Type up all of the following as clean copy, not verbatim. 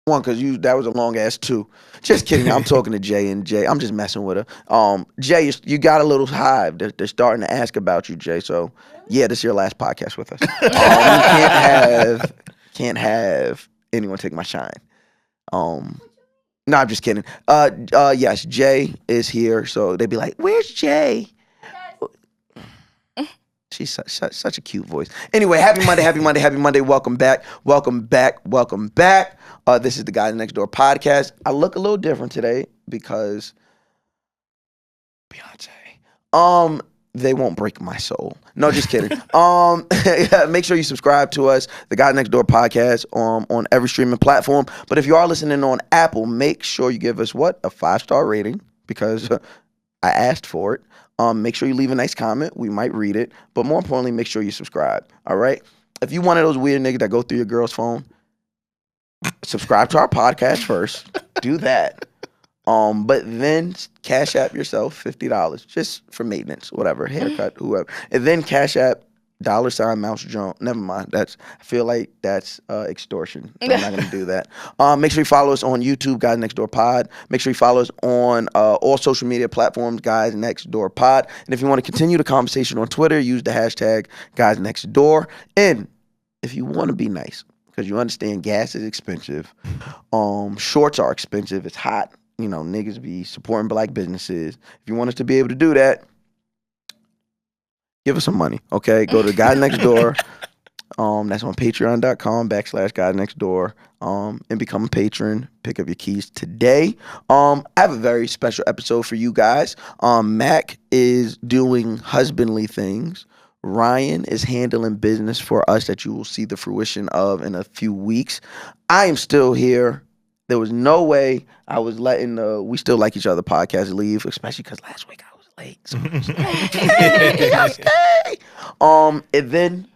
One, because that was a long ass two. Just kidding. I'm talking to Jay and Jay. I'm just messing with her. Jay, you got a little hive. They're starting to ask about you, Jay. So yeah, this is your last podcast with us. You can't have anyone take my shine. Um, no, I'm just kidding. Yes, Jay is here. So they'd be like, "Where's Jay?" She's such a cute voice. Anyway, happy Monday, happy Monday, happy Monday. Welcome back, welcome back, welcome back. This is the Guys Next Door podcast. I look a little different today because Beyonce. They won't break my soul. No, just kidding. Yeah, make sure you subscribe to us, the Guys Next Door podcast, on every streaming platform. But if you are listening on Apple, make sure you give us a 5-star rating because I asked for it. Make sure you leave a nice comment. We might read it. But more importantly, make sure you subscribe. All right? If you one of those weird niggas that go through your girl's phone, subscribe to our podcast first. Do that. But then Cash App yourself $50 just for maintenance, whatever, haircut, whoever. And then Cash App $Mouse Jones. Never mind. I feel like that's extortion. So I'm not gonna do that. Make sure you follow us on YouTube, Guys Next Door Pod. Make sure you follow us on all social media platforms, Guys Next Door Pod. And if you want to continue the conversation on Twitter, use the hashtag Guys Next Door. And if you want to be nice, because you understand gas is expensive, shorts are expensive, it's hot. You know, niggas be supporting black businesses. If you want us to be able to do that, give us some money, okay? Go to Guys Next Door. That's on patreon.com/Guys Next Door. And become a patron. Pick up your keys today. I have a very special episode for you guys. Mack is doing husbandly things. Ryan is handling business for us that you will see the fruition of in a few weeks. I am still here. There was no way I was letting We Still Like Each Other podcast leave, especially because last week I was late. So I was like, hey, I'll stay. And then,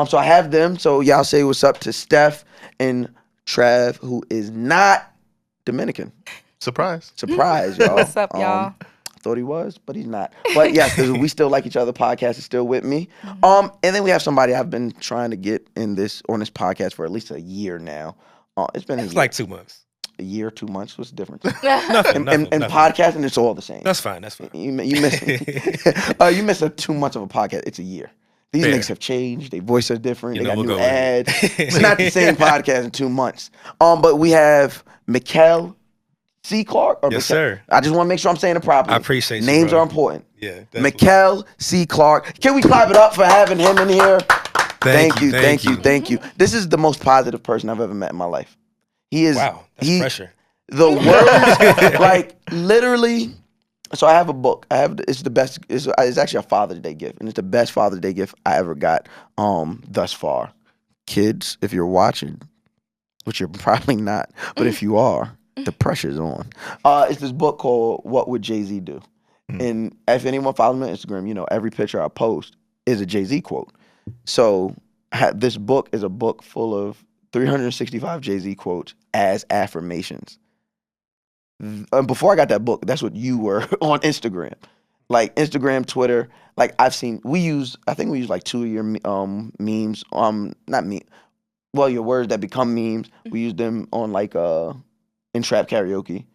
so I have them. So y'all say what's up to Steph and Trav, who is not Dominican. Surprise, y'all. What's up, y'all? I thought he was, but he's not. But yes, the We Still Like Each Other podcast is still with me. And then we have somebody I've been trying to get on this podcast for at least a year now. It's been like 2 months. A year, 2 months. What's the difference? nothing. And podcasting, it's all the same. That's fine. You miss you miss 2 months of a podcast. It's a year. These niggas have changed. Their voices are different. They got new ads. It's not the same podcast in 2 months. But we have Michell C. Clark. Yes, sir. I just want to make sure I'm saying it properly. I appreciate you, Names bro. are important. Yeah. Michell C. Clark. Can we clap it up for having him in here? Thank you. This is the most positive person I've ever met in my life. He is. Wow, that's pressure. The words, like literally. So I have a book. It's the best. It's actually a Father's Day gift, and it's the best Father's Day gift I ever got. Thus far, kids, if you're watching, which you're probably not, but if you are, the pressure's on. It's this book called "What Would Jay-Z Do?" And if anyone follows me on Instagram, you know every picture I post is a Jay-Z quote. So this book is a book full of 365 Jay-Z quotes as affirmations. Before I got that book, that's what you were on Instagram. Like Instagram, Twitter. Like I think we use like 2 of your memes. Not me. Well, your words that become memes. We use them on like in trap karaoke.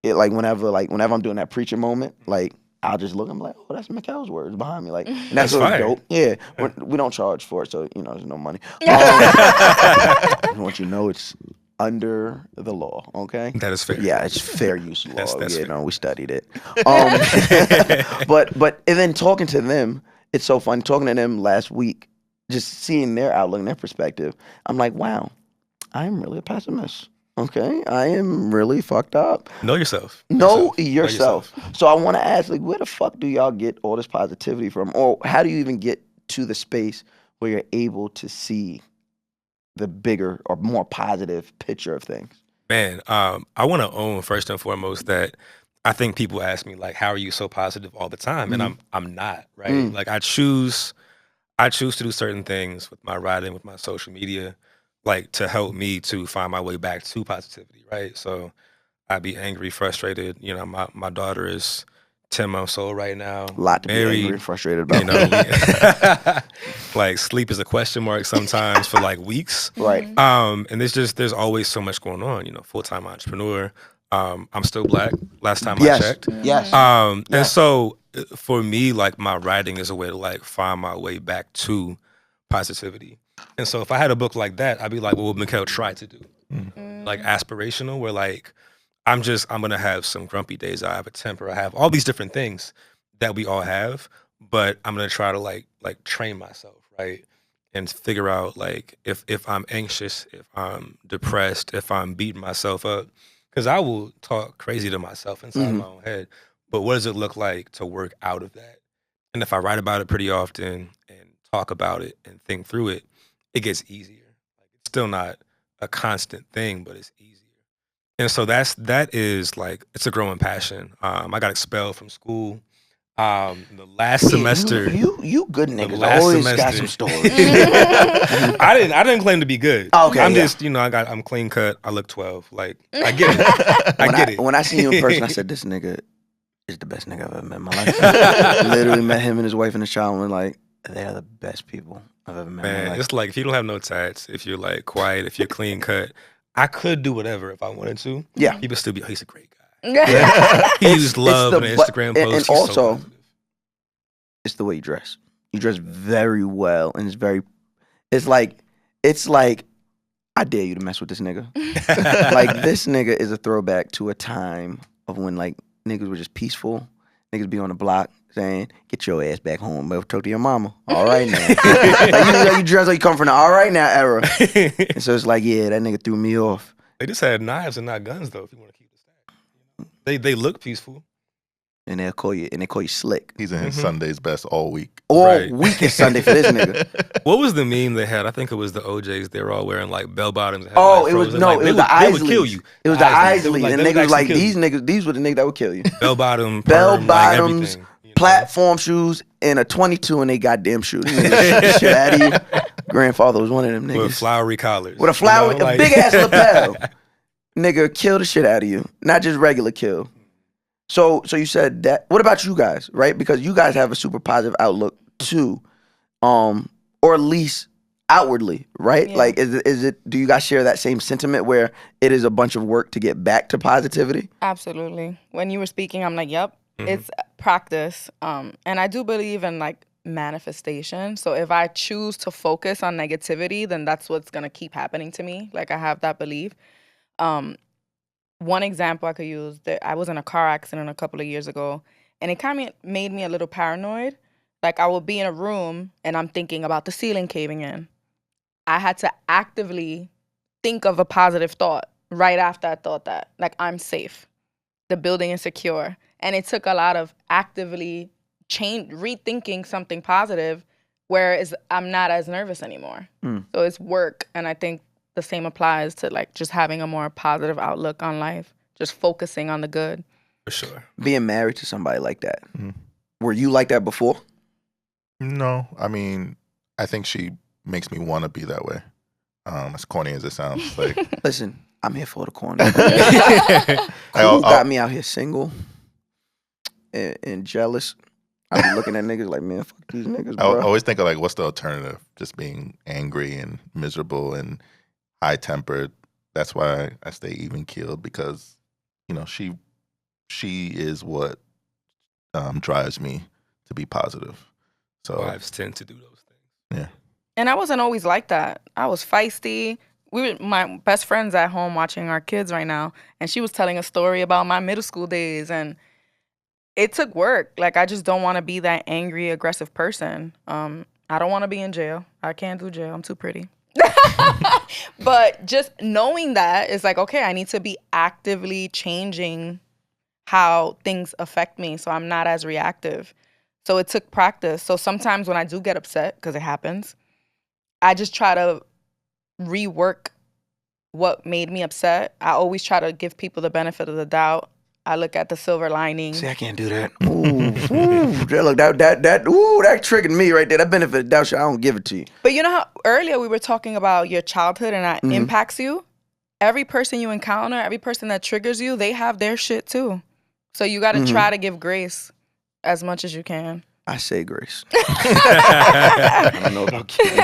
It like whenever I'm doing that preacher moment, like I'll just look. I'm like, oh, that's Mikel's words behind me. Like, and that's really dope. Yeah, we don't charge for it, so you know, there's no money. I want you to know it's under the law. Okay, that is fair. Yeah, it's fair use law. That's fair. No, we studied it. But and then talking to them, it's so fun. Talking to them last week, just seeing their outlook and their perspective. I'm like, wow, I'm really a pessimist. Okay, I am really fucked up. Know yourself. Know yourself. So I want to ask, like, where the fuck do y'all get all this positivity from? Or how do you even get to the space where you're able to see the bigger or more positive picture of things? Man, I want to own first and foremost that I think people ask me like, how are you so positive all the time? And I'm not, right? Like I choose to do certain things with my writing, with my social media, like to help me to find my way back to positivity, right? So I'd be angry, frustrated. You know, my daughter is 10 months old right now. A lot to be angry and frustrated about. You know, like sleep is a question mark sometimes for like weeks. Right. And there's always so much going on. You know, full-time entrepreneur. I'm still Black. Last time I checked. Yes. And so for me, like my writing is a way to like find my way back to positivity. And so if I had a book like that, I'd be like, what would Michell try to do? Like aspirational, where like I'm gonna have some grumpy days. I have a temper. I have all these different things that we all have, but I'm gonna try to like train myself, right? And figure out like if I'm anxious, if I'm depressed, if I'm beating myself up, because I will talk crazy to myself inside my own head. But what does it look like to work out of that? And if I write about it pretty often and talk about it and think through it, it gets easier. Like it's still not a constant thing, but it's easier. And so that is like, it's a growing passion. I got expelled from school. The last semester, you good niggas always got some stories. I didn't claim to be good. Okay, I'm just, you know, I'm clean cut. I look 12. Like I get it. I get it. When I seen you in person, I said, this nigga is the best nigga I've ever met in my life. Literally met him and his wife and his child and went like, they are the best people I've ever met in my life. It's like if you don't have no tats, if you're like quiet, if you're clean cut, I could do whatever if I wanted to. Yeah. People still be, oh, he's a great guy. Yeah. He used love in an Instagram post. And also, it's the way you dress. You dress very well, and it's like, I dare you to mess with this nigga. Like, this nigga is a throwback to a time of when, like, niggas were just peaceful. Niggas be on the block saying, get your ass back home, but talk to your mama. All right now. Like, you dress like you come from the all right now era. And so it's like, yeah, that nigga threw me off. They just had knives and not guns, though, if you want to keep the stack. They look peaceful. And they call you slick. He's in his Sunday's best all week. Week is Sunday for this nigga. What was the meme they had? I think it was the OJs. They were all wearing like bell bottoms. It was the Isleys. They would kill you. It was the Isleys. And niggas like, these were the niggas that would kill you. Bell bottoms, like platform shoes, and a 22 in they goddamn shoes. Shit out of you. Grandfather was one of them niggas. With flowery collars. With a big ass lapel. Nigga, kill the shit out of you. Not just regular kill. So you said that. What about you guys, right? Because you guys have a super positive outlook too, or at least outwardly, right? Yeah. Like, is it? Do you guys share that same sentiment where it is a bunch of work to get back to positivity? Absolutely. When you were speaking, I'm like, yep, it's practice, and I do believe in like manifestation. So if I choose to focus on negativity, then that's what's gonna keep happening to me. Like I have that belief. One example I could use, that I was in a car accident a couple of years ago, and it kind of made me a little paranoid. Like I would be in a room and I'm thinking about the ceiling caving in. I had to actively think of a positive thought right after I thought that. Like, I'm safe. The building is secure. And it took a lot of actively rethinking something positive, whereas I'm not as nervous anymore. So it's work, and I think the same applies to like just having a more positive outlook on life, just focusing on the good. For sure. Being married to somebody like that. Were you like that before? No. I mean, I think she makes me want to be that way. As corny as it sounds. Like, listen, I'm here for the corner. Who got me out here single and jealous? I be looking at niggas like, man, fuck these niggas, bro. I always think of like, what's the alternative? Just being angry and miserable and high-tempered. That's why I stay even-keeled, because, you know, she is what drives me to be positive. So wives tend to do those things. Yeah. And I wasn't always like that. I was feisty. We were my best friends at home watching our kids right now, and she was telling a story about my middle school days, and it took work. Like, I just don't want to be that angry, aggressive person. I don't want to be in jail. I can't do jail. I'm too pretty. But just knowing that is like, okay, I need to be actively changing how things affect me so I'm not as reactive. So it took practice. So sometimes when I do get upset, because it happens, I just try to rework what made me upset. I always try to give people the benefit of the doubt. I look at the silver lining. See, I can't do that. Look, that triggered me right there. That benefit of doubt shit, I don't give it to you. But you know how earlier we were talking about your childhood and that impacts you? Every person you encounter, every person that triggers you, they have their shit too. So you got to try to give grace. as much as you can. I say grace. I don't know about kids.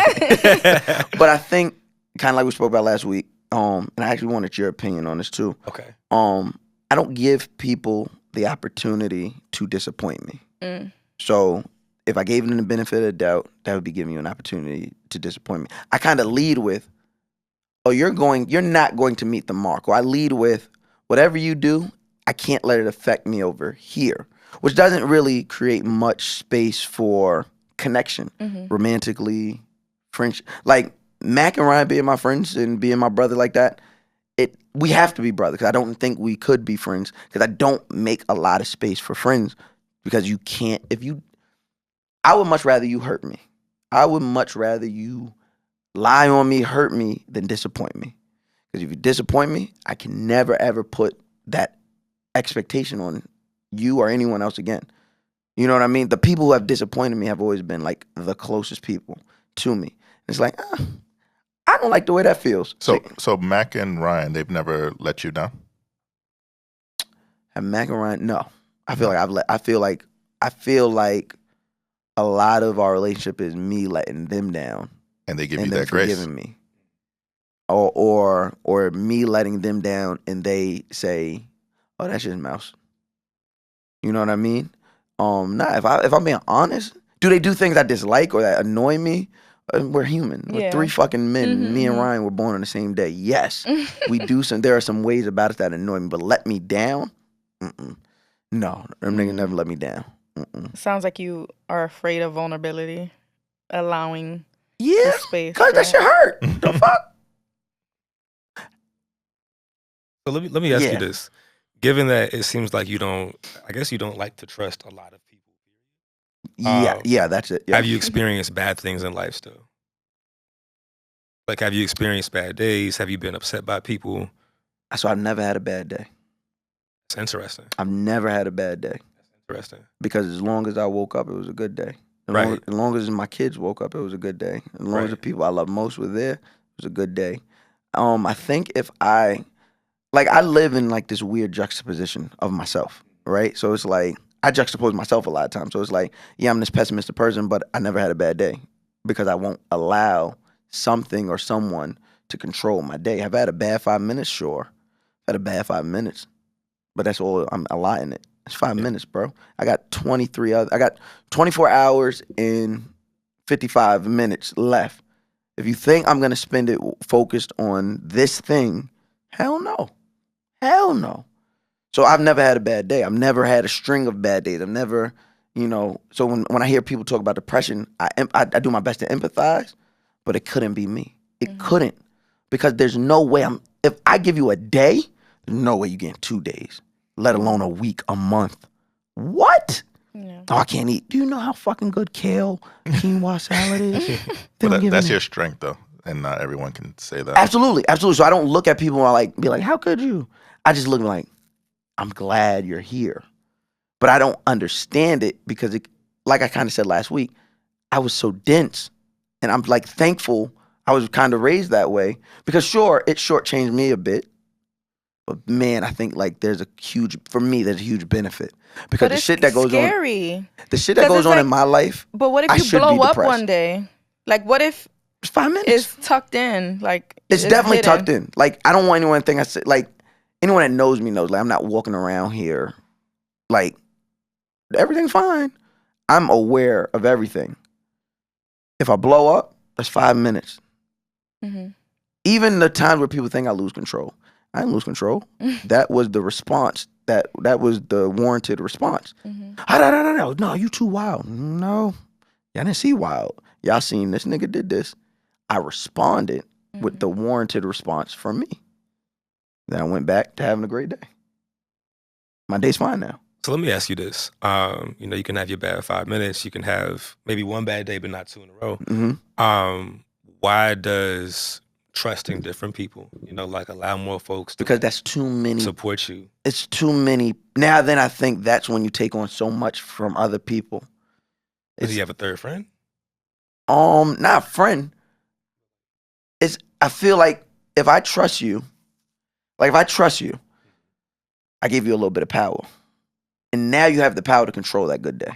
But I think, kind of like we spoke about last week, and I actually wanted your opinion on this too. Okay. I don't give people the opportunity to disappoint me. So if I gave them the benefit of the doubt, that would be giving you an opportunity to disappoint me. I kind of lead with, oh, you're not going to meet the mark. Or I lead with, whatever you do, I can't let it affect me over here, which doesn't really create much space for connection, romantically, friendship. Like Mack and Ryan being my friends and being my brother like that, we have to be brothers. I don't think we could be friends because I don't make a lot of space for friends because you can't. I would much rather you hurt me. I would much rather you lie on me, hurt me, than disappoint me. Because if you disappoint me, I can never, ever put that expectation on you or anyone else again. You know what I mean? The people who have disappointed me have always been like the closest people to me. It's like, I don't like the way that feels. So Mack and Ryan, they've never let you down? Have Mack and Ryan? No. I feel like a lot of our relationship is me letting them down. And they give and you them that grace? forgiving me. Or me letting them down and they say, oh, that's just mouse. You know what I mean? If I'm being honest, do they do things I dislike or that annoy me? We're human. We're 3 fucking men. Me and Ryan were born on the same day. Yes, we do some. There are some ways about us that annoy me, but let me down? No, them niggas never let me down. Sounds like you are afraid of vulnerability, allowing the space. Cause that shit hurt. The fuck? So let me ask you this. Given that it seems like you don't like to trust a lot of people. Yeah, that's it. Yeah. Have you experienced bad things in life still? Like, have you experienced bad days? Have you been upset by people? So I've never had a bad day. That's interesting. I've never had a bad day. That's interesting. Because as long as I woke up, it was a good day. As long as my kids woke up, it was a good day. As long as the people I love most were there, it was a good day. I think if I live in like this weird juxtaposition of myself, right? So it's like, I juxtapose myself a lot of times. So it's like, yeah, I'm this pessimistic person, but I never had a bad day because I won't allow something or someone to control my day. Have I had a bad 5 minutes? Sure. I've had a bad 5 minutes, but that's all. I'm allotting it. It's 5 minutes, bro. I got 24 hours and 55 minutes left. If you think I'm going to spend it focused on this thing, hell no. Hell no. So I've never had a bad day. I've never had a string of bad days. I've never, so when I hear people talk about depression, I do my best to empathize, but it couldn't be me. It couldn't. Because there's no way if I give you a day, there's no way you're getting 2 days, let alone a week, a month. What? Yeah. Oh, I can't eat. Do you know how fucking good kale, quinoa salad is? That's your strength, though, and not everyone can say that. Absolutely. So I don't look at people and be like, how could you? I just look like, I'm glad you're here. But I don't understand it because, like I kind of said last week, I was so dense. And I'm like thankful I was kind of raised that way. Because sure, it shortchanged me a bit. But man, I think like there's a huge benefit. Because the shit that goes on. The shit that goes on in my life. But what if you blow up one day? Like what if it's 5 minutes? It's tucked in. Like it's definitely hidden. Tucked in. Like I don't want anyone to think I said like anyone that knows me knows like I'm not walking around here like everything's fine. I'm aware of everything. If I blow up, that's 5 minutes. Even the times where people think I lose control, I didn't lose control. That was the response. That was the warranted response. No, you too wild. No, y'all didn't see wild. Y'all seen this nigga did this. I responded with the warranted response from me. Then I went back to having a great day. My day's fine now. So let me ask you this. You can have your bad 5 minutes. You can have maybe one bad day, but not 2 in a row. Why does trusting different people, like allow more folks to because that's too many support you? It's too many. Now then I think that's when you take on so much from other people. Do you have a third friend? Not a friend. I feel like if I trust you, I give you a little bit of power. and now you have the power to control that good day.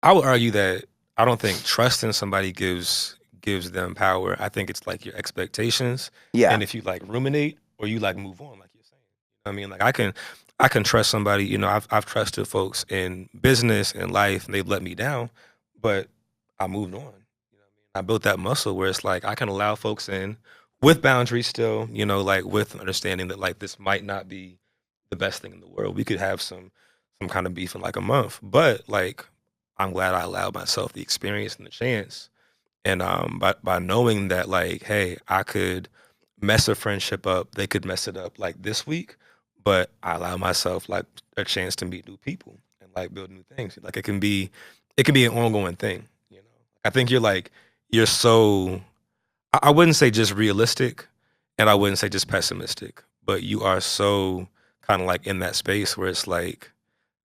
I would argue that I don't think trusting somebody gives them power. I think it's like your expectations. Yeah. And if you like ruminate or you like move on, like you're saying. I mean, like I can trust somebody, you know, I've trusted folks in business and life and they've let me down, but I moved on. You know what I mean? I built that muscle where it's like I can allow folks in with boundaries still, you know, like with understanding that like this might not be the best thing in the world. We could have some kind of beef in like a month. But like I'm glad I allowed myself the experience and the chance. And by knowing that like, hey, I could mess a friendship up, they could mess it up like this week, but I allow myself like a chance to meet new people and like build new things. Like it can be an ongoing thing, you know. I think you're so I wouldn't say just realistic and I wouldn't say just pessimistic, but you are so kind of like in that space where it's like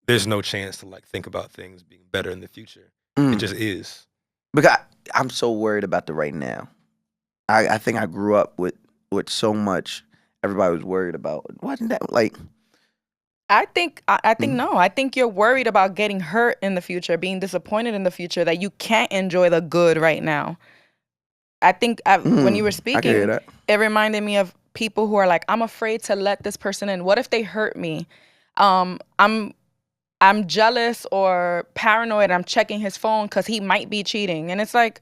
there's no chance to like think about things being better in the future. It just is. Because I'm so worried about the right now. I think I grew up with so much everybody was worried about. Wasn't that like? I think no. I think you're worried about getting hurt in the future, being disappointed in the future, that you can't enjoy the good right now. I think when you were speaking, it reminded me of people who are like, I'm afraid to let this person in. What if they hurt me? I'm jealous or paranoid. I'm checking his phone because he might be cheating. And it's like,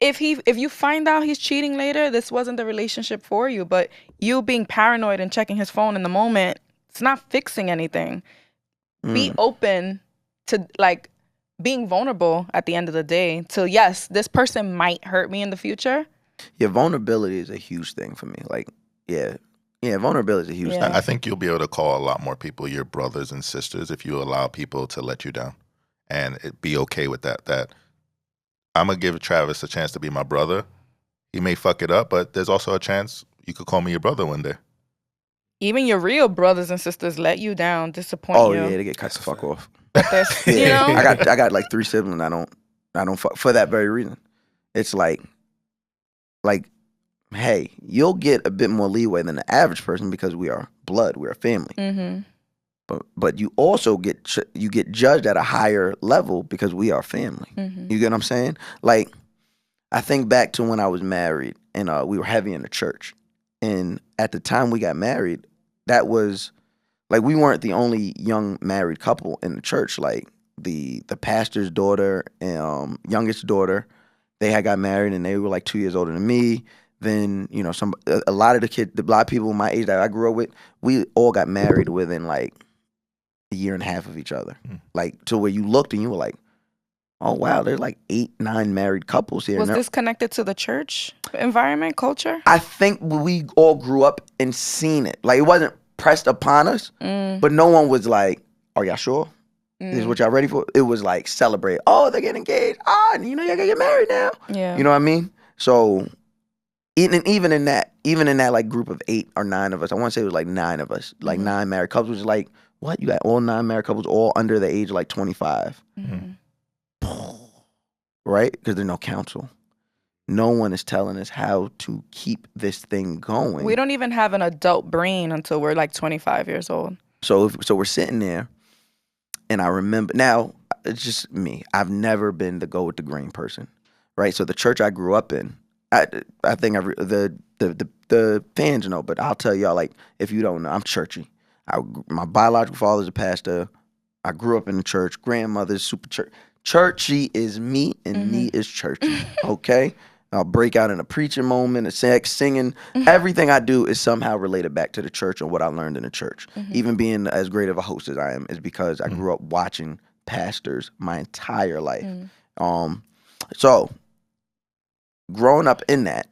if you find out he's cheating later, this wasn't the relationship for you. But you being paranoid and checking his phone in the moment, it's not fixing anything. Be open to like being vulnerable at the end of the day. So yes, this person might hurt me in the future. Yeah, vulnerability is a huge thing for me. Like, yeah, vulnerability is a huge thing. I think you'll be able to call a lot more people your brothers and sisters if you allow people to let you down and be okay with that. That I'm going to give Travis a chance to be my brother. He may fuck it up, but there's also a chance you could call me your brother one day. Even your real brothers and sisters let you down, disappoint you. Oh yeah, they get cut the fuck off. You know? I got like 3 siblings. I don't fuck for that very reason. It's like, hey, you'll get a bit more leeway than the average person because we are blood, we're a family. Mm-hmm. But you also get judged at a higher level because we are family. Mm-hmm. You get what I'm saying? Like, I think back to when I was married and we were heavy in the church. And at the time we got married, that was like we weren't the only young married couple in the church. Like the pastor's daughter and youngest daughter, they had got married and they were like 2 years older than me. Then, you know, a lot of people my age that I grew up with, we all got married within like a year and a half of each other. Like to where you looked and you were like, oh wow, there's like 8, 9 married couples here. Was this connected to the church environment, culture? I think we all grew up and seen it. Like it wasn't pressed upon us, but no one was like, are y'all sure? This is what y'all ready for? It was like celebrate. Oh, they're getting engaged. You know, y'all gonna get married now. Yeah. You know what I mean? So even in that like group of 8 or 9 of us, I want to say it was like 9 of us, like 9 married couples. Was like, what? You got all 9 married couples, all under the age of like 25, right? Because there's no counsel. No one is telling us how to keep this thing going. We don't even have an adult brain until we're like 25 years old. So we're sitting there, and I remember now. It's just me. I've never been the go with the grain person, right? So the church I grew up in, I think the fans know, but I'll tell y'all, like, if you don't know, I'm churchy. My biological father's a pastor. I grew up in the church. Grandmother's super church. Churchy is me, and me is churchy. Okay, I'll break out in a preaching moment, a singing. Everything I do is somehow related back to the church and what I learned in the church. Even being as great of a host as I am is because I grew up watching pastors my entire life. So growing up in that,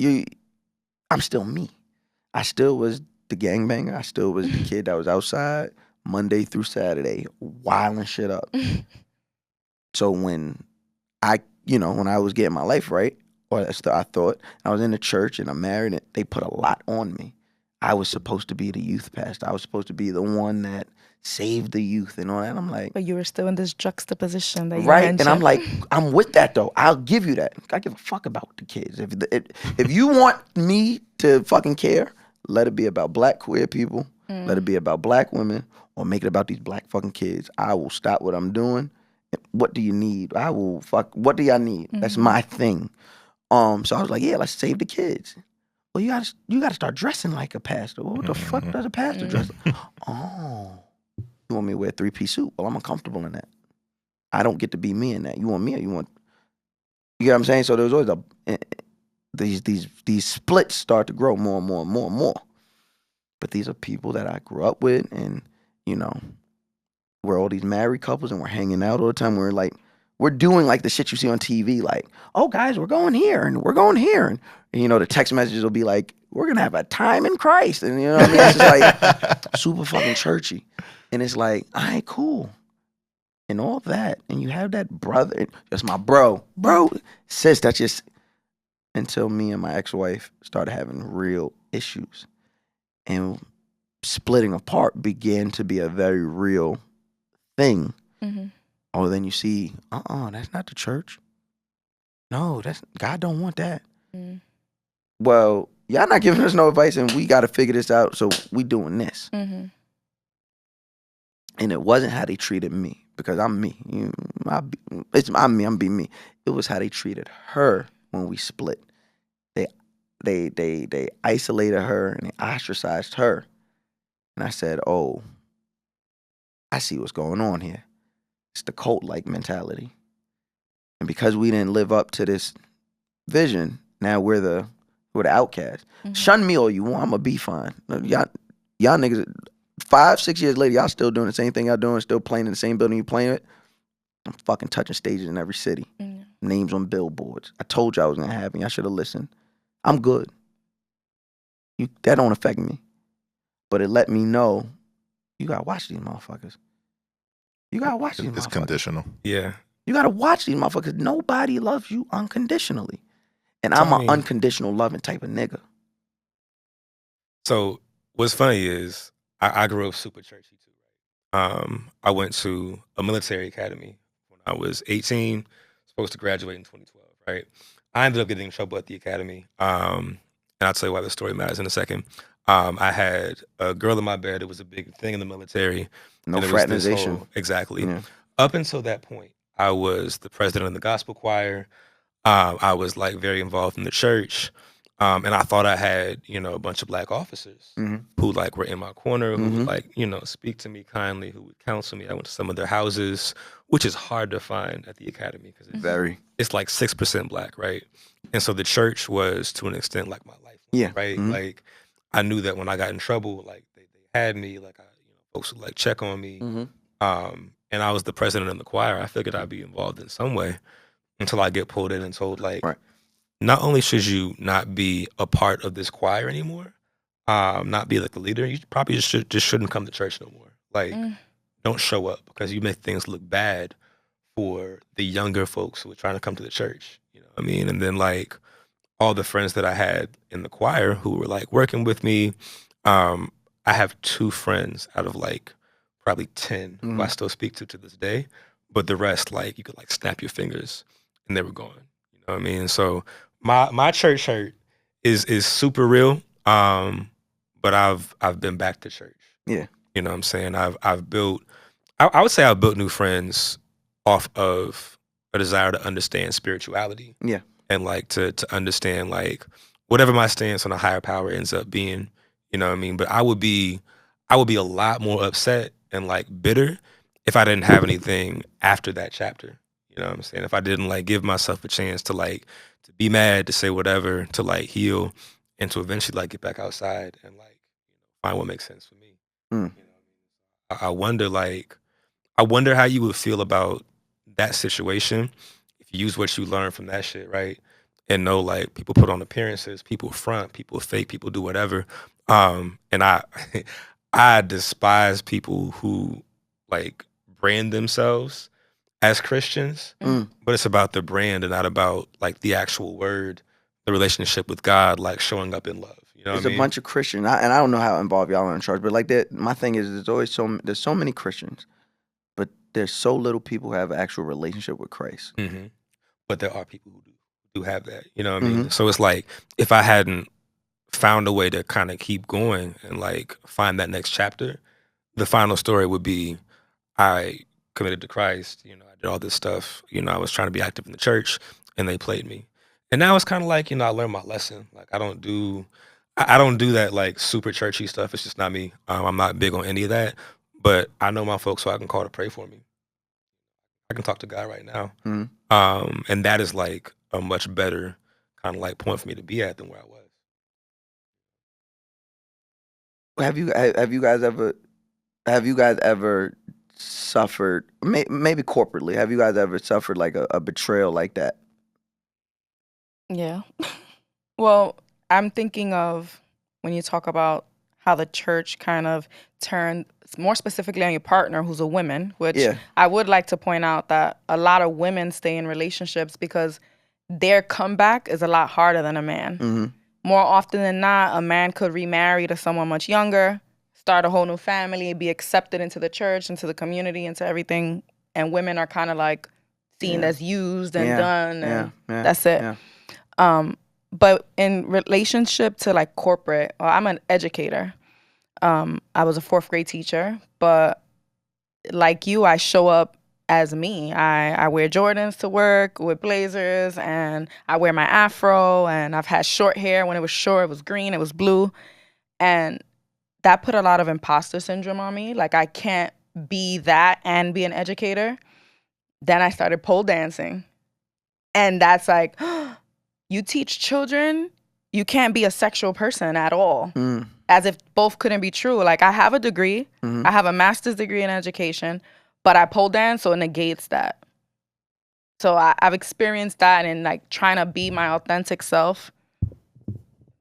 I'm still me. I still was the gangbanger. I still was the kid that was outside Monday through Saturday, wilding shit up. So when I was getting my life right, or that's what I thought, I was in the church and I'm married, and they put a lot on me. I was supposed to be the youth pastor. I was supposed to be the one that saved the youth and all that. I'm like, but you were still in this juxtaposition that you right, mentioned. and I'm like, I'm with that though. I'll give you that. I give a fuck about the kids. If you want me to fucking care, let it be about Black queer people Let it be about black women or make it about these black fucking kids. I will stop what I'm doing. What do you need? I will what do y'all need? That's my thing. So I was like, yeah, let's save the kids. Well, you gotta start dressing like a pastor. Well, what the fuck does a pastor dress like? Oh, you want me to wear a 3-piece suit? Well, I'm uncomfortable in that. I don't get to be me in that. You want me or you want? You get what I'm saying? So there was always these splits start to grow more and more and more and more. But these are people that I grew up with, and you know, we're all these married couples, and we're hanging out all the time. We're doing like the shit you see on TV, like, oh guys, we're going here and we're going here, and you know, the text messages will be like, we're gonna have a time in Christ, and you know what I mean? It's just like super fucking churchy, and it's like, all right, cool, and all that, and you have that brother, that's my bro, sis, that's just until me and my ex-wife started having real issues, and splitting apart began to be a very real thing. Oh, then you see, that's not the church. No, God don't want that. Well, y'all not giving us no advice, and we got to figure this out, so we doing this. And it wasn't how they treated me, because I'm me. I'm me. I'm being me. It was how they treated her when we split. They isolated her and they ostracized her. And I said, oh, I see what's going on here. It's the cult-like mentality. And because we didn't live up to this vision, now we're the outcast. Shun me all you want, I'm going to be fine. Y'all niggas, 5-6 years later, y'all still doing the same thing y'all doing, still playing in the same building you playing it. I'm fucking touching stages in every city. Names on billboards. I told y'all I was going to happen. Y'all should have listened. I'm good. That don't affect me. But it let me know, you got to watch these motherfuckers. You got to watch these motherfuckers. It's conditional. Yeah. You got to watch these motherfuckers. Nobody loves you unconditionally. And I'm an unconditional loving type of nigga. So what's funny is I grew up super churchy too. I went to a military academy when I was 18, supposed to graduate in 2012, right? I ended up getting in trouble at the academy. And I'll tell you why the story matters in a second. I had a girl in my bed. It was a big thing in the military. No fraternization. Exactly. Yeah. Up until that point, I was the president of the gospel choir. I was like very involved in the church. And I thought I had, a bunch of black officers who like were in my corner, who would like, speak to me kindly, who would counsel me. I went to some of their houses, which is hard to find at the academy because it's like 6% black, right? And so the church was to an extent like my life, right? Like I knew that when I got in trouble, like they had me, like folks would like check on me. And I was the president of the choir. I figured I'd be involved in some way until I get pulled in and told like, not only should you not be a part of this choir anymore, not be like the leader, you probably just shouldn't come to church no more. Like, don't show up because you make things look bad for the younger folks who are trying to come to the church. You know what I mean? And then like all the friends that I had in the choir who were like working with me, I have 2 friends out of like probably 10 who I still speak to this day. But the rest, like you could like snap your fingers and they were gone. You know what I mean? So my church hurt is super real. But I've been back to church. Yeah. You know what I'm saying? I've built I would say I've built new friends off of a desire to understand spirituality. Yeah. And like to understand like whatever my stance on a higher power ends up being, you know what I mean? But I would be a lot more upset and like bitter if I didn't have anything after that chapter. You know what I'm saying? If I didn't like give myself a chance to like to be mad, to say whatever, to like heal, and to eventually like get back outside and like find what makes sense for me. You know what I mean? I wonder how you would feel about that situation if you use what you learned from that shit, right? And know like people put on appearances, people front, people fake, people do whatever. And I despise people who like brand themselves as Christians, but it's about the brand and not about like the actual word, the relationship with God, like showing up in love. You know what I mean? There's a bunch of Christians, and I don't know how involved y'all are in church, but like that, my thing is there's so many Christians, but there's so little people who have an actual relationship with Christ. But there are people who do have that. You know what I mean? So it's like if I hadn't found a way to kind of keep going and like find that next chapter, the final story would be I committed to Christ. You know, I did all this stuff. You know, I was trying to be active in the church, and they played me. And now it's kind of like, you know, I learned my lesson. Like I don't do that like super churchy stuff. It's just not me. I'm not big on any of that. But I know my folks who I can call to pray for me. I can talk to God right now. And that is like a much better kind of like point for me to be at than where I was. Have you guys ever suffered, maybe corporately, have you guys ever suffered like a betrayal like that? Yeah. Well, I'm thinking of when you talk about how the church kind of turned more specifically on your partner who's a woman, which I would like to point out that a lot of women stay in relationships because their comeback is a lot harder than a man. More often than not, a man could remarry to someone much younger, start a whole new family, be accepted into the church, into the community, into everything. And women are kind of like seen as used and done, and that's it. But in relationship to like corporate, well, I'm an educator. I was a 4th grade teacher, but like you, I show up as me. I wear Jordans to work with blazers, and I wear my afro, and I've had short hair. When it was short, it was green, it was blue. And that put a lot of imposter syndrome on me. Like I can't be that and be an educator. Then I started pole dancing. And that's like, you teach children, you can't be a sexual person at all. As if both couldn't be true. Like I have a degree, I have a master's degree in education, but I pole dance, so it negates that. So I've experienced that and like trying to be my authentic self,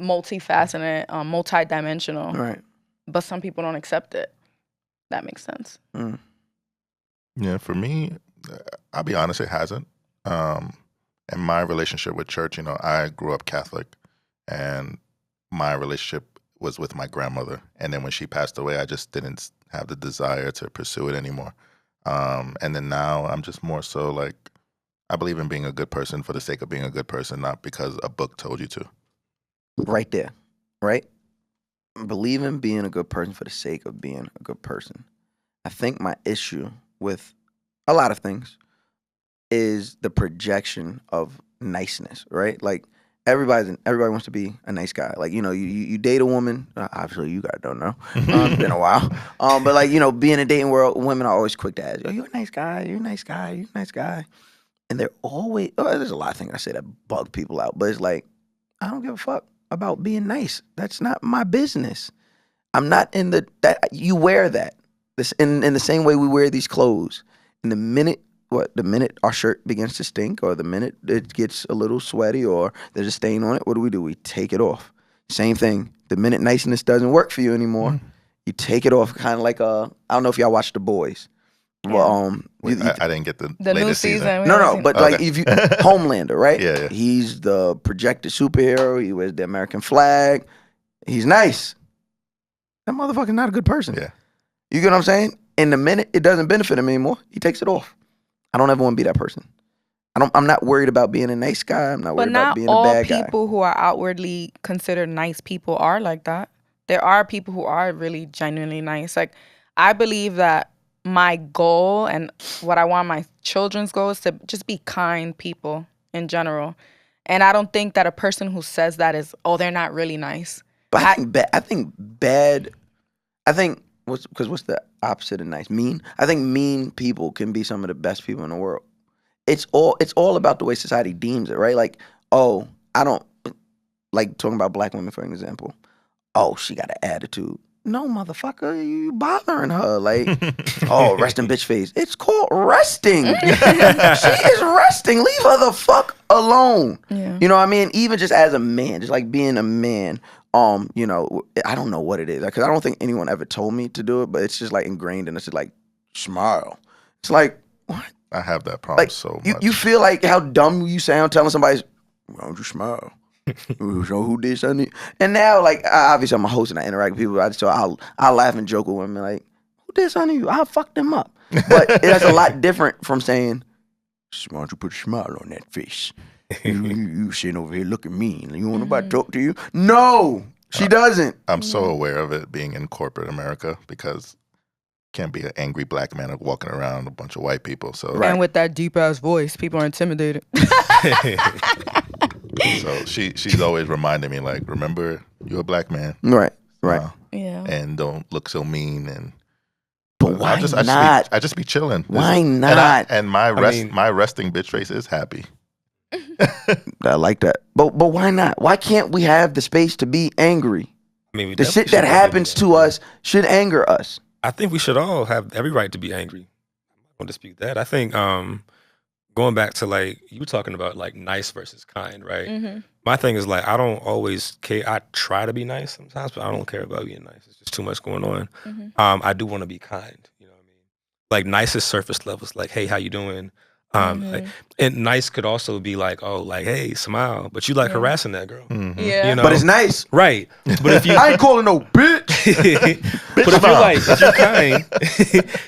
multifaceted, multidimensional. Right. But some people don't accept it. That makes sense. Yeah, for me, I'll be honest, it hasn't. In my relationship with church, you know, I grew up Catholic, and my relationship was with my grandmother. And then when she passed away, I just didn't have the desire to pursue it anymore. And then now I'm just more so like, I believe in being a good person for the sake of being a good person, not because a book told you to. Right there, right? Believe in being a good person for the sake of being a good person. I think my issue with a lot of things is the projection of niceness, right? Like everybody wants to be a nice guy. Like, you know, you date a woman. Obviously, you guys don't know. It's been a while. But like, you know, being in a dating world, women are always quick to ask, "Oh, you're a nice guy. You're a nice guy. You're a nice guy." And they're always. There's a lot of things I say that bug people out, but it's like, I don't give a fuck about being nice. That's not my business. I'm not in that. You wear that. This in the same way we wear these clothes. And the minute our shirt begins to stink, or the minute it gets a little sweaty, or there's a stain on it, what do? We take it off. Same thing. The minute niceness doesn't work for you anymore, you take it off. Kind of like I don't know if y'all watch The Boys. Well, I didn't get the new latest season. No, but like if you Homelander, right? Yeah. He's the projected superhero. He wears the American flag. He's nice. That motherfucker's not a good person. Yeah. You get what I'm saying? And the minute it doesn't benefit him anymore, he takes it off. I don't ever want to be that person. I'm not worried about being a nice guy. I'm not worried about being a bad guy. But not all people who are outwardly considered nice people are like that. There are people who are really genuinely nice. Like, I believe that my goal and what I want my children's goal is to just be kind people in general. And I don't think that a person who says that is, oh, they're not really nice. But I think what's the opposite of nice? Mean. I think mean people can be some of the best people in the world. It's all about the way society deems it, right? Like, oh, I don't like talking about black women, for example. Oh, she got an attitude. No, motherfucker, you bothering her. Like, oh, resting bitch face. It's called resting. She is resting. Leave her the fuck alone. Yeah. You know what I mean? Even just as a man, just like being a man. You know, I don't know what it is, because I don't think anyone ever told me to do it, but it's just like ingrained in us. It's like, smile. It's like, what? I have that problem Like, so much. you feel like how dumb you sound telling somebody, why don't you smile? You know who did something? And now, like, obviously I'm a host and I interact with people, so I'll laugh and joke with women like, who did something to you? I'll fuck them up. But that's a lot different from saying, why don't you put a smile on that face? You sitting over here looking mean. You want nobody to talk to you? No. She doesn't. I'm so aware of it being in corporate America because can't be an angry black man walking around a bunch of white people. So And with that deep ass voice, people are intimidated. So she's always reminding me, like, remember, you're a black man. Right. Yeah. And don't look so mean. And But why not? I just be chilling. Why not? And my resting bitch face is happy. I like that. But why not? Why can't we have the space to be angry? I mean, The shit that happens to us should anger us. I think we should all have every right to be angry. I'm not going to dispute that. I think going back to like you were talking about like nice versus kind, right? Mm-hmm. My thing is like I don't always care. I try to be nice sometimes, but I don't care about being nice. It's just too much going on. Mm-hmm. I do want to be kind. You know what I mean? Like nice is surface levels. Like, hey, how you doing? Like, and nice could also be like, oh, like, hey, smile. But you like harassing that girl. Mm-hmm. Yeah. You know? But it's nice. Right. But if you I ain't calling no bitch. but if you're like, if you're kind,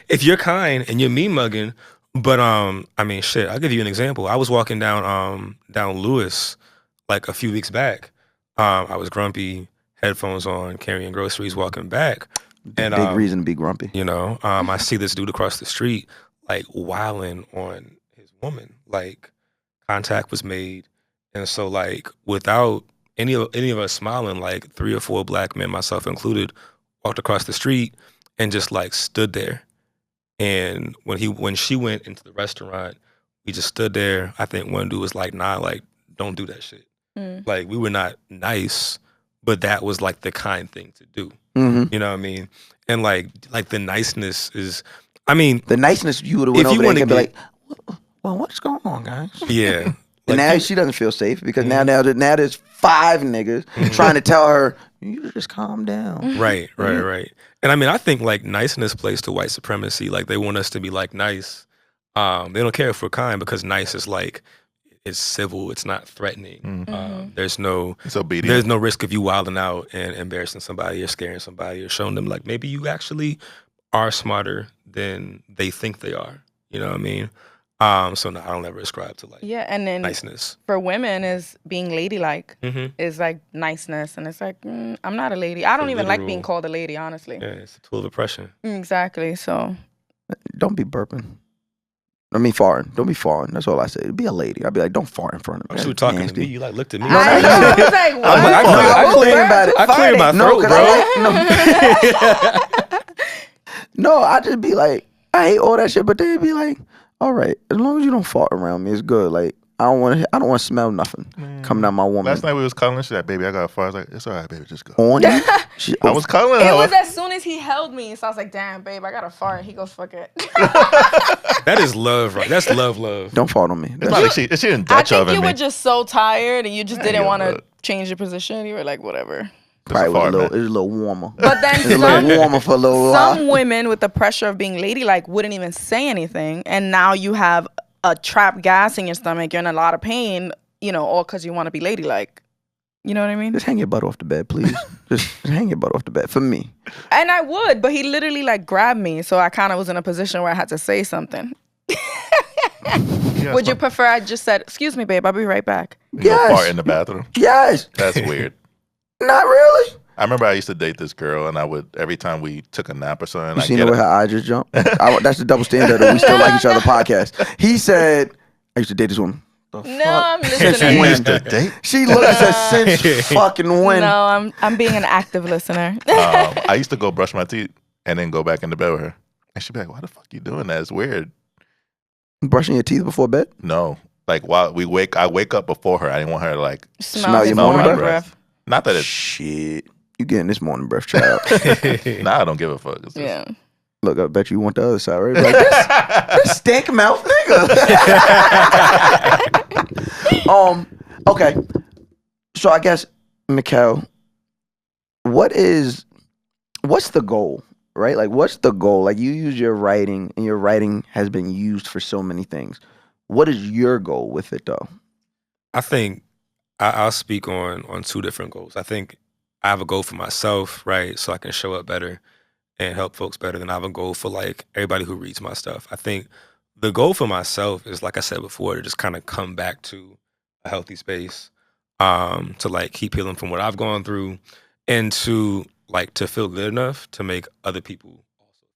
if you're kind and you're mean mugging, but I mean, shit. I'll give you an example. I was walking down Lewis like a few weeks back. I was grumpy, headphones on, carrying groceries, walking back, and Big reason to be grumpy. you know, I see this dude across the street like wilding on his woman. Like contact was made, and so like without any of us smiling, like 3 or 4 black men, myself included, walked across the street and just like stood there. And when she went into the restaurant, we just stood there. I think one dude was like, nah, like, don't do that shit. Like, we were not nice, but that was like the kind thing to do. Mm-hmm. You know what I mean? And like the niceness is, I mean, The niceness you would have If went you over there wanna and be get- like, well, what's going on, guys? yeah. And now she doesn't feel safe because now there's 5 niggas trying to tell her, you just calm down. Right. And I mean, I think like niceness plays to white supremacy. Like they want us to be like nice. They don't care if we're kind because nice is like, it's civil. It's not threatening. There's no It's obedient. There's no risk of you wilding out and embarrassing somebody or scaring somebody or showing them like maybe you actually are smarter than they think they are. You know what I mean? So no, I don't ever ascribe to like And then niceness. for women is being ladylike is like niceness, and it's like I'm not a lady. I don't even like being called a lady, honestly. Yeah, it's a tool of oppression. Exactly. So Don't be burping. I mean, farting. Don't be farting. That's all I say. Be a lady. I'd be like, don't fart in front of me. She was talking to me. You like looked at me. I know. I was like, what? I clear about it. I cleared my No, throat, 'cause bro. No, I just be like, I hate all that shit, but they'd be like, all right, as long as you don't fart around me, it's good. Like, I don't want to smell nothing coming out my woman. Last night we was cuddling. She's like, baby, I got a fart. I was like, it's all right, baby, just go. On you? I was cuddling It her. was as soon as he held me, so I was like, damn, babe, I got a fart. He goes, fuck it. That is love, right? That's love. Don't fart on me. It's not like she didn't I Dutch think oven you me. were just so tired and you just didn't yeah, want to but- change your position. You were like, whatever. Probably a fart, was man. it was a little warmer. But then It's a little warmer for a little while. some women with the pressure of being ladylike wouldn't even say anything, and now you have a trapped gas in your stomach. You're in a lot of pain, you know, all because you want to be ladylike. You know what I mean? Just hang your butt off the bed, please. just hang your butt off the bed for me. And I would, but he literally like grabbed me, so I kind of was in a position where I had to say something. Yeah, Would you prefer I just said, "Excuse me, babe, I'll be right back"? you Yes. fart in the bathroom? Yes. That's weird. Not really. I remember I used to date this girl, and I would every time we took a nap or something, You I seen get the way her eye just jumped? That's the double standard of We Still Like Each Other podcast. He said, I used to date this woman. The No, fuck? I'm She listening. used to date. She looked and said, since fucking when? No, I'm being an active listener. I used to go brush my teeth and then go back into bed with her, and she'd be like, "Why the fuck you doing that? It's weird." Brushing your teeth before bed? No, like while I wake up before her. I didn't want her to like. Smell your the morning breath. Not that it's. Shit. You getting this morning breath, child. Nah, I don't give a fuck. It's just- Yeah. Look, I bet you want the other side, right? Like, this stink mouth nigga. Okay. So I guess, Michell, what's the goal, right? Like, what's the goal? Like, you use your writing, and your writing has been used for so many things. What is your goal with it, though? I think I'll speak on 2 different goals. I think I have a goal for myself, right? So I can show up better and help folks better. Than I have a goal for like everybody who reads my stuff. I think the goal for myself is, like I said before, to just kind of come back to a healthy space, to like keep healing from what I've gone through, and to feel good enough to make other people also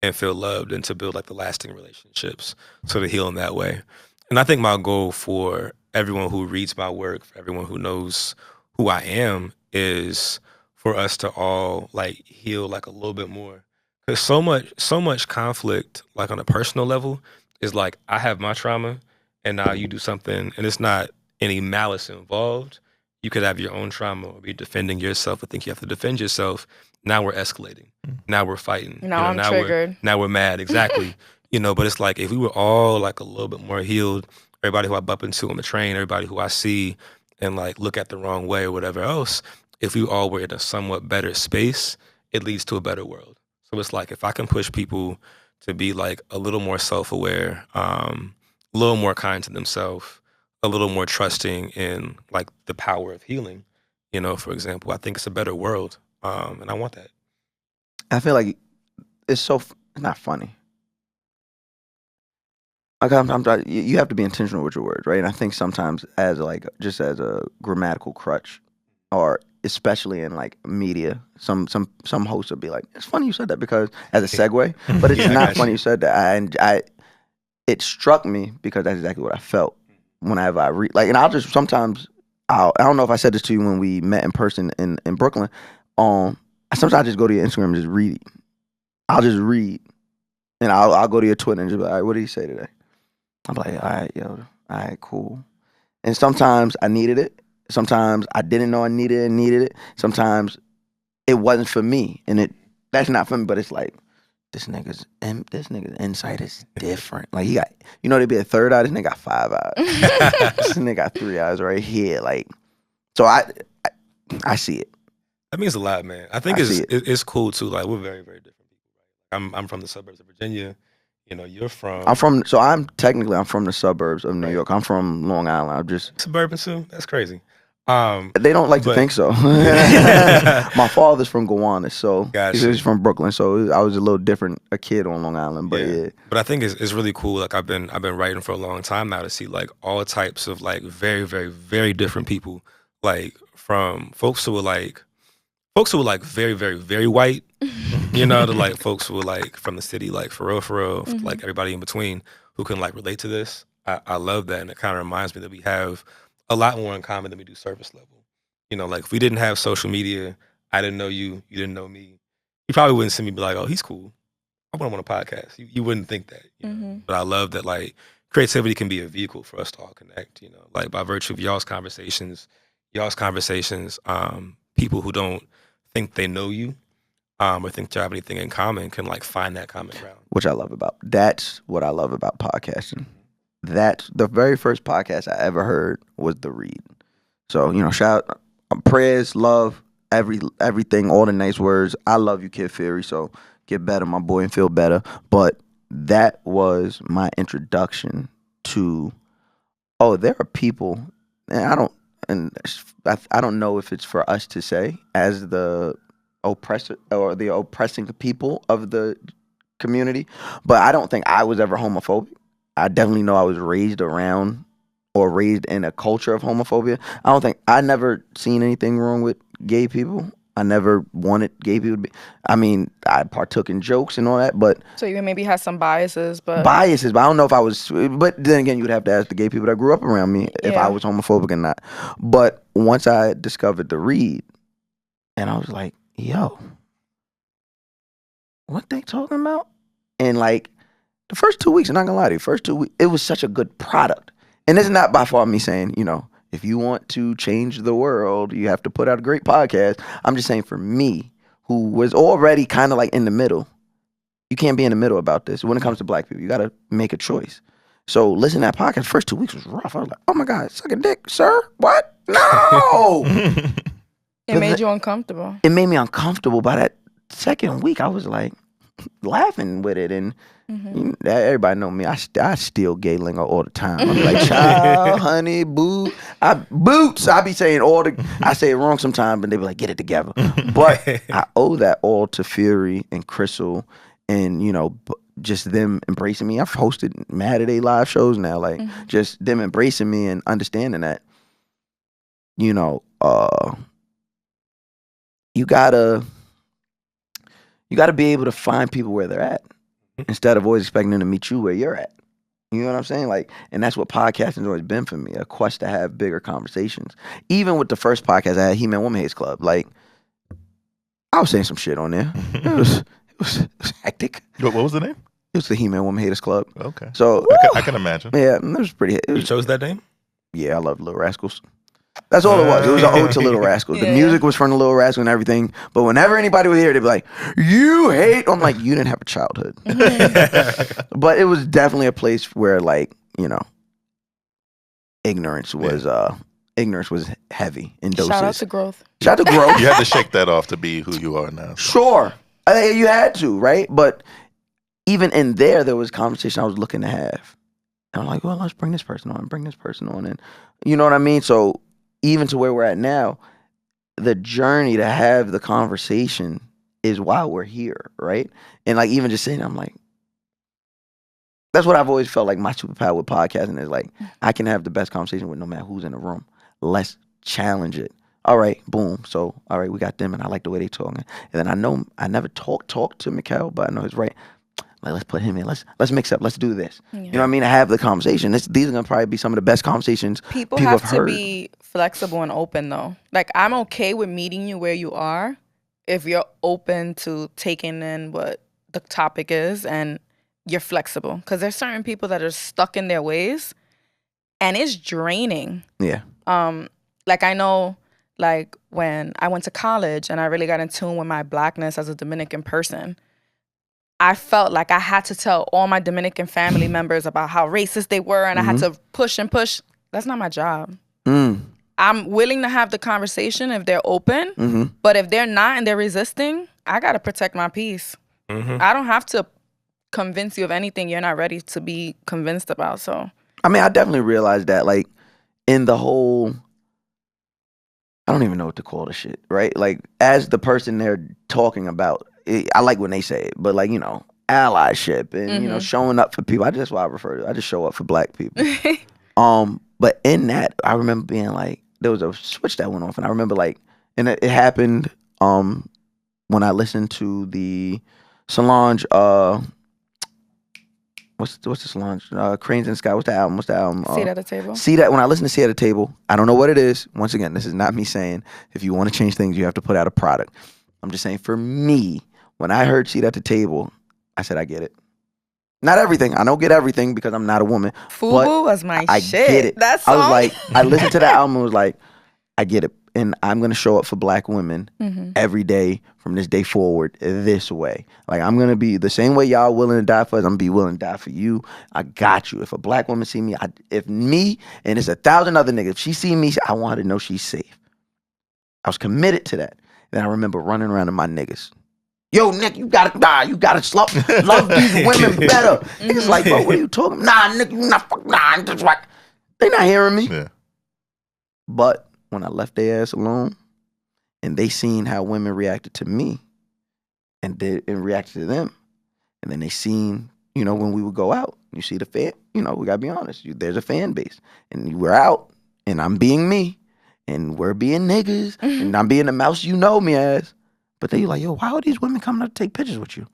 and feel loved, and to build like the lasting relationships, so to heal in that way. And I think my goal for everyone who reads my work, for everyone who knows who I am, is for us to all like heal like a little bit more. Because so much conflict, like on a personal level, is like I have my trauma, and now you do something, and it's not any malice involved. You could have your own trauma or be defending yourself or think you have to defend yourself. Now we're escalating. Now we're fighting. Now I'm triggered. Now we're mad. Exactly. But it's like if we were all like a little bit more healed, everybody who I bump into on the train, everybody who I see and like look at the wrong way or whatever else, if we all were in a somewhat better space, it leads to a better world. So it's like if I can push people to be like a little more self-aware, a little more kind to themselves, a little more trusting in like the power of healing, for example, I think it's a better world. And I want that. I feel like it's not funny. Like you have to be intentional with your words, right? And I think sometimes as like just as a grammatical crutch, or especially in like media, some hosts will be like, "It's funny you said that," because as a segue, but it's not funny you said that. It struck me because that's exactly what I felt whenever I read. Like, and I don't know if I said this to you when we met in person in Brooklyn. Sometimes I just go to your Instagram and just read. I'll just read, and I'll go to your Twitter and just be like, "All right, what did he say today?" I'm like, "All right, yo, all right, cool." And sometimes I needed it. Sometimes I didn't know I needed it. Sometimes it wasn't for me, and that's not for me. But it's like this nigga's insight is different. Like he got, there'd be a third eye. This nigga got 5 eyes. This nigga got 3 eyes right here. Like, so I see it. That means a lot, man. I think it's cool too. Like we're very, very different people. Right? I'm from the suburbs of Virginia. You're from. I'm from the suburbs of New York. I'm from Long Island. I'm just suburban too. That's crazy. They don't like to think so. My father's from Gowanus, so he's from Brooklyn. So I was a little different, a kid on Long Island. But yeah. But I think it's really cool. Like I've been writing for a long time now to see like all types of like very, very, very different people. Like from folks who were like very, very, very white, to like folks who were like from the city, like for real, like everybody in between who can like relate to this. I love that, and it kind of reminds me that we have a lot more in common than we do surface level. Like if we didn't have social media, I didn't know you, you didn't know me, you probably wouldn't see me be like, "Oh, he's cool. I want him on a podcast." You wouldn't think that. But I love that like creativity can be a vehicle for us to all connect. Like by virtue of y'all's conversations, people who don't think they know you or think you have anything in common can like find that common ground. That's what I love about podcasting. That's the very first podcast I ever heard was The Read. So, shout out, prayers, love, everything, all the nice words. I love you, Kid FlyRy, so get better, my boy, and feel better. But that was my introduction to, there are people, and I don't know if it's for us to say as the oppressor or the oppressing people of the community, but I don't think I was ever homophobic. I definitely know I was raised around or raised in a culture of homophobia. I never seen anything wrong with gay people. I never wanted gay people to be. I mean, I partook in jokes and all that, but so you maybe had some biases, but I don't know if I was. But then again, you would have to ask the gay people that grew up around me if I was homophobic or not. But once I discovered The Read, and I was like, "Yo, what they talking about?" And like the first 2 weeks, I'm not gonna lie to you, first 2 weeks, it was such a good product. And it's not by far me saying, if you want to change the world, you have to put out a great podcast. I'm just saying for me, who was already kind of like in the middle, you can't be in the middle about this. When it comes to black people, you got to make a choice. So listening to that podcast, first 2 weeks was rough. I was like, "Oh my God, suck a dick, sir? What? No!" It made you uncomfortable. It made me uncomfortable. By that second week, I was like laughing with it. And everybody know me. I steal gay lingo all the time. I'm like, "Child, honey, boots." I be saying I say it wrong sometimes, but they be like, "Get it together." But I owe that all to FlyRy and Crystal and, just them embracing me. I've hosted Saturday live shows now. Like, just them embracing me and understanding that, you gotta be able to find people where they're at instead of always expecting them to meet you where you're at. You know what I'm saying? Like, and that's what podcasting's always been for me, a quest to have bigger conversations. Even with the first podcast I had, He-Man Woman Hates Club, like, I was saying some shit on there. It was hectic. What was the name? It was the He-Man Woman Haters Club. Okay. So I can imagine. yeah, it was pretty. You chose that name? Yeah, I love Little Rascals. That's all it was. It was an ode to Little Rascals. The music was from the Little Rascals and everything. But whenever anybody was here, they'd be like, "You hate." I'm like, "You didn't have a childhood." But it was definitely a place where, like, you know, ignorance was heavy in doses. Shout out to growth. Shout out to growth. You had to shake that off to be who you are now. So. Sure, you had to, right? But even in there was conversation I was looking to have. And I'm like, well, let's bring this person on, and you know what I mean? So even to where we're at now, the journey to have the conversation is why we're here, right? And like even just saying, I'm like, that's what I've always felt like my superpower with podcasting is like, I can have the best conversation with no matter who's in the room. Let's challenge it. All right, boom. So, all right, we got them, and I like the way they talking. And then I know I never talk to Michell, but I know he's right. Like, let's put him in. Let's mix up. Let's do this. Yeah. You know what I mean? I have the conversation. These are gonna probably be some of the best conversations people have to be flexible and open, though. Like, I'm okay with meeting you where you are if you're open to taking in what the topic is and you're flexible. Because there's certain people that are stuck in their ways, and it's draining. Yeah. Like, I know, like, when I went to college and I really got in tune with my Blackness as a Dominican person, I felt like I had to tell all my Dominican family members about how racist they were, and I had to push and push. That's not my job. I'm willing to have the conversation if they're open, but if they're not and they're resisting, I got to protect my peace. I don't have to convince you of anything you're not ready to be convinced about. So, I mean, I definitely realized that, like, in the whole, I don't even know what to call the shit, right? Like, as the person they're talking about, I like when they say it, but, like, you know, allyship and, you know, showing up for people. That's what I refer to. I just show up for black people. But in that, I remember being like, there was a switch that went off, and I remember, like, and it happened when I listened to the Solange, what's the Solange? Cranes in the Sky. What's the album? Seat at the Table. When I listen to Seat at the Table, I don't know what it is. Once again, this is not me saying if you want to change things, you have to put out a product. I'm just saying, for me, when I heard Seat at the Table, I said, I get it. Not everything. I don't get everything because I'm not a woman. FUBU was my shit. I get it. That song. I was like, I listened to the album and was like, I get it. And I'm going to show up for black women every day from this day forward this way. Like, I'm going to be the same way y'all willing to die for us. I'm going to be willing to die for you. I got you. If a black woman see me, if me, and it's 1,000 other niggas, if she see me, I want her to know she's safe. I was committed to that. Then I remember running around to my niggas. Yo, Nick, you gotta love these women better. Niggas like, bro, what are you talking about? Nah, Nick, you not fucking, nah, that's right. They not hearing me. Yeah. But when I left their ass alone and they seen how women reacted to me and reacted to them, and then they seen, you know, when we would go out, you see the fan, you know, we gotta be honest, there's a fan base, and we're out, and I'm being me, and we're being niggas, and I'm being the mouse you know me as. But they like, yo, why are these women coming up to take pictures with you?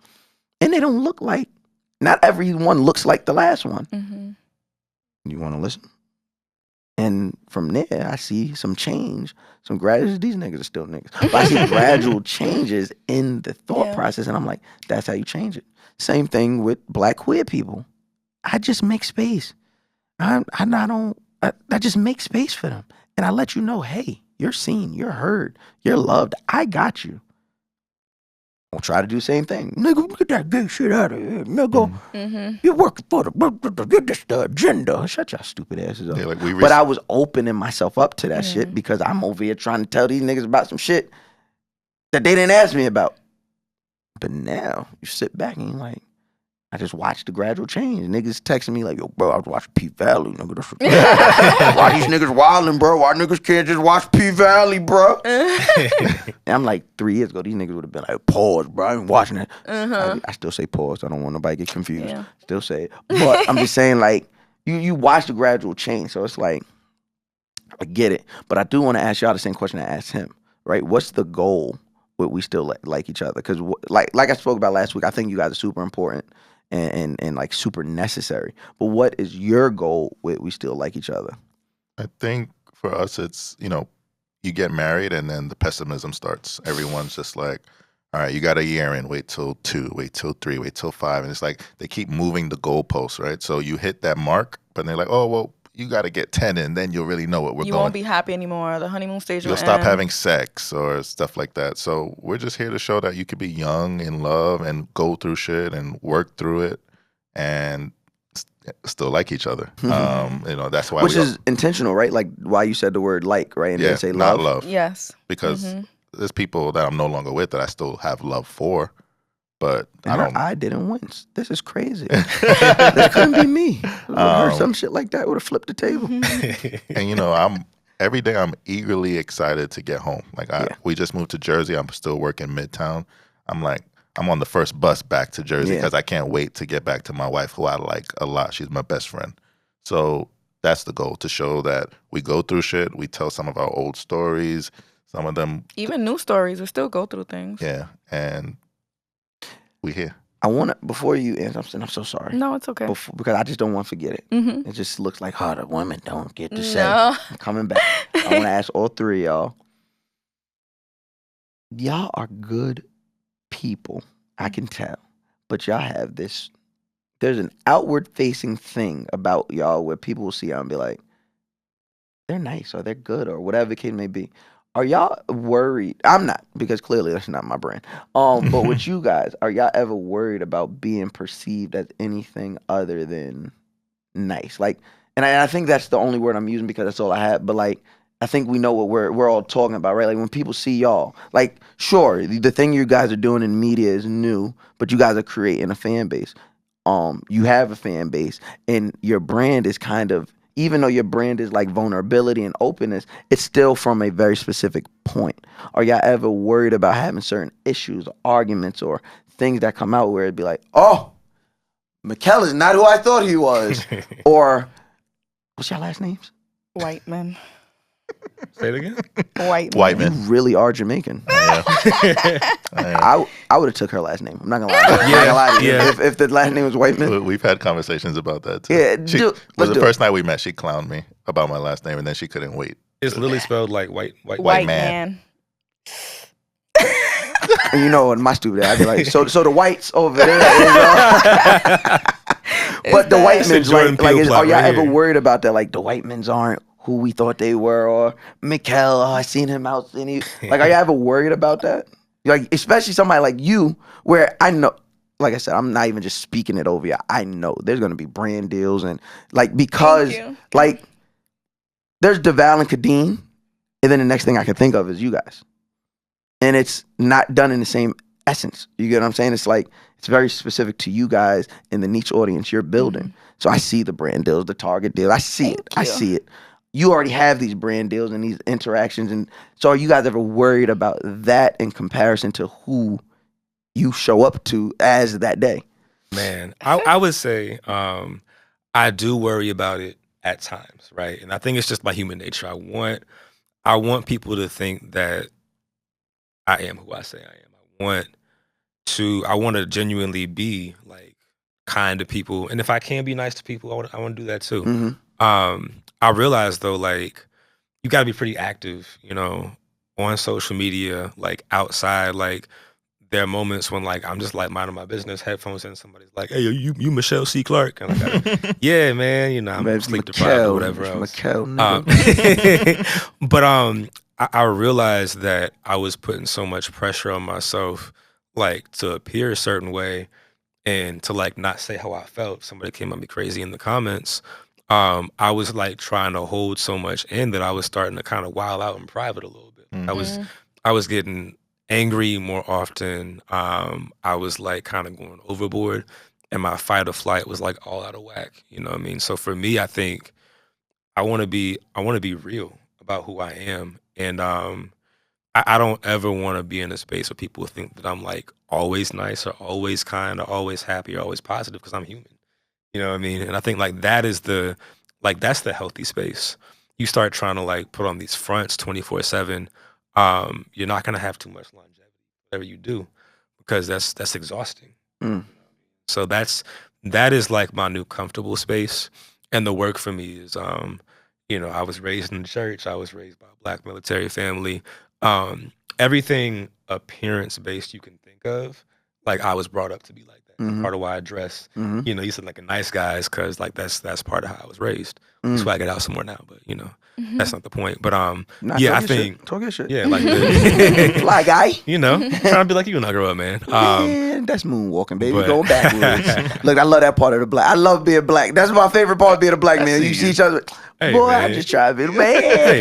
And they don't look like, not everyone looks like the last one. You want to listen? And from there, I see some change, some gradual, these niggas are still niggas. But I see gradual changes in the thought process. And I'm like, that's how you change it. Same thing with black queer people. I just make space. I just make space for them. And I let you know, hey, you're seen, you're heard, you're loved. I got you. I'll try to do the same thing. Nigga, get that gay shit out of here. Nigga, you're working for the agenda. Shut your stupid asses up. Yeah, but I was opening myself up to that shit because I'm over here trying to tell these niggas about some shit that they didn't ask me about. But now, you sit back and you're like, I just watched the gradual change. Niggas texting me like, yo, bro, I was watching P-Valley. Nigga, why these niggas wildin', bro? Why niggas can't just watch P-Valley, bro? And I'm like, 3 years ago, these niggas would have been like, pause, bro. I ain't watching that. I still say pause. I don't want nobody to get confused. Yeah. Still say it. But I'm just saying, like, you watch the gradual change. So it's like, I get it. But I do want to ask y'all the same question I asked him, right? What's the goal we still like each other? Because like I spoke about last week, I think you guys are super important and like super necessary. But what is your goal with we still like each other? I think for us, it's, you get married and then the pessimism starts. Everyone's just like, all right, you got a year in, wait till 2, wait till 3, wait till 5. And it's like they keep moving the goalposts, right? So you hit that mark, but they're like, oh, well, you got to get 10 in, then you'll really know what we're You going. won't be happy anymore. The honeymoon stage will You'll stop end. having sex or stuff like that. So we're just here to show that you could be young, in love, and go through shit and work through it and still like each other. That's why Which is intentional, right? Like why you said the word like, right? And yeah, then say not love. love. Yes. Because there's people that I'm no longer with that I still have love for, but And I don't. I didn't wince. This is crazy. This couldn't be me. I heard some shit like that would have flipped the table. And every day I'm eagerly excited to get home. Like we just moved to Jersey. I'm still working Midtown. I'm on the first bus back to Jersey because I can't wait to get back to my wife, who I like a lot. She's my best friend. So that's the goal, to show that we go through shit. We tell some of our old stories. Some of them, even new stories, we still go through things. Yeah, and we here. I want to, before you answer, I'm so sorry. No, it's okay. Because I just don't want to forget it. Mm-hmm. It just looks like, the women don't get to say. No. I'm coming back. I want to ask all three of y'all. Y'all are good people, I can tell. But y'all have this, there's an outward facing thing about y'all where people will see y'all and be like, they're nice or they're good or whatever the case may be. Are y'all worried? I'm not, because clearly that's not my brand. But with you guys, are y'all ever worried about being perceived as anything other than nice? Like, and I think that's the only word I'm using because that's all I have. But like, I think we know what we're all talking about, right? Like when people see y'all, like, sure, the thing you guys are doing in media is new, but you guys are creating a fan base. You have a fan base, and your brand is kind of, even though your brand is like vulnerability and openness, it's still from a very specific point. Are y'all ever worried about having certain issues or arguments or things that come out where it'd be like, oh, Michell is not who I thought he was? Or, what's your last names? White men. Say it again. White You men. really are Jamaican. I I would have took her last name. I'm not gonna lie. I'm not gonna lie to you. Yeah. If the last name was Whiteman. We've had conversations about that too. Yeah, The first night we met, she clowned me about my last name, and then she couldn't wait. It's literally spelled like white White man. man. And you know, in my stupid I'd be like, so the whites over there but the white men's are y'all ever worried about that? Like the white men's aren't who we thought they were, or Michell, I seen him out. Like, are y'all ever worried about that? Like, especially somebody like you, where I know, like I said, I'm not even just speaking it over you. I know there's gonna be brand deals and like, because like there's Deval and Kadeem, and then the next thing I can think of is you guys. And it's not done in the same essence. You get what I'm saying? It's like, it's very specific to you guys and the niche audience you're building. So I see the brand deals, the Target deal. I see it. I see it. You already have these brand deals and these interactions. And so are you guys ever worried about that in comparison to who you show up to as that day? Man, I would say I do worry about it at times, right? And I think it's just my human nature. I want people to think that I am who I say I am. I want to genuinely be like kind to people, and if I can be nice to people, I want to do that too. Mm-hmm. I realize though, like you got to be pretty active, on social media, like outside. Like there are moments when like I'm just like minding my business, headphones in, somebody's like, "Hey, you Michell C. Clark?" And I gotta, yeah, man, I'm sleep deprived or whatever else. But I realized that I was putting so much pressure on myself, like to appear a certain way and to like not say how I felt. Somebody came at me crazy in the comments. I was like trying to hold so much in that I was starting to kind of wild out in private a little bit. Mm-hmm. I was getting angry more often. I was like kind of going overboard, and my fight or flight was like all out of whack. You know what I mean? So for me, I think I want to be real about who I am. And I don't ever want to be in a space where people think that I'm like always nice or always kind or always happy or always positive, because I'm human. You know what I mean? And I think like that's the healthy space. You start trying to like put on these fronts 24/7, you're not gonna have too much longevity. whatever you do, because that's exhausting. Mm. So that is like my new comfortable space. And the work for me is, I was raised in the church. I was raised by a Black military family. Everything appearance-based you can think of, like I was brought up to be like that. Mhm. Part of why I dress, Mhm. you said like a nice guy is because like that's part of how I was raised. Mm. Swag it out some more now, but Mm-hmm. that's not the point. But Nah, yeah, talk I your think shit. Talk your shit. yeah, like Fly guy. trying to be like you when I grow up, man. Man, that's moonwalking, baby. but- Going backwards. Look, I love that part of the Black. I love being Black. That's my favorite part of being a Black man. You see each other. Hey, boy, man. I just try to be the man.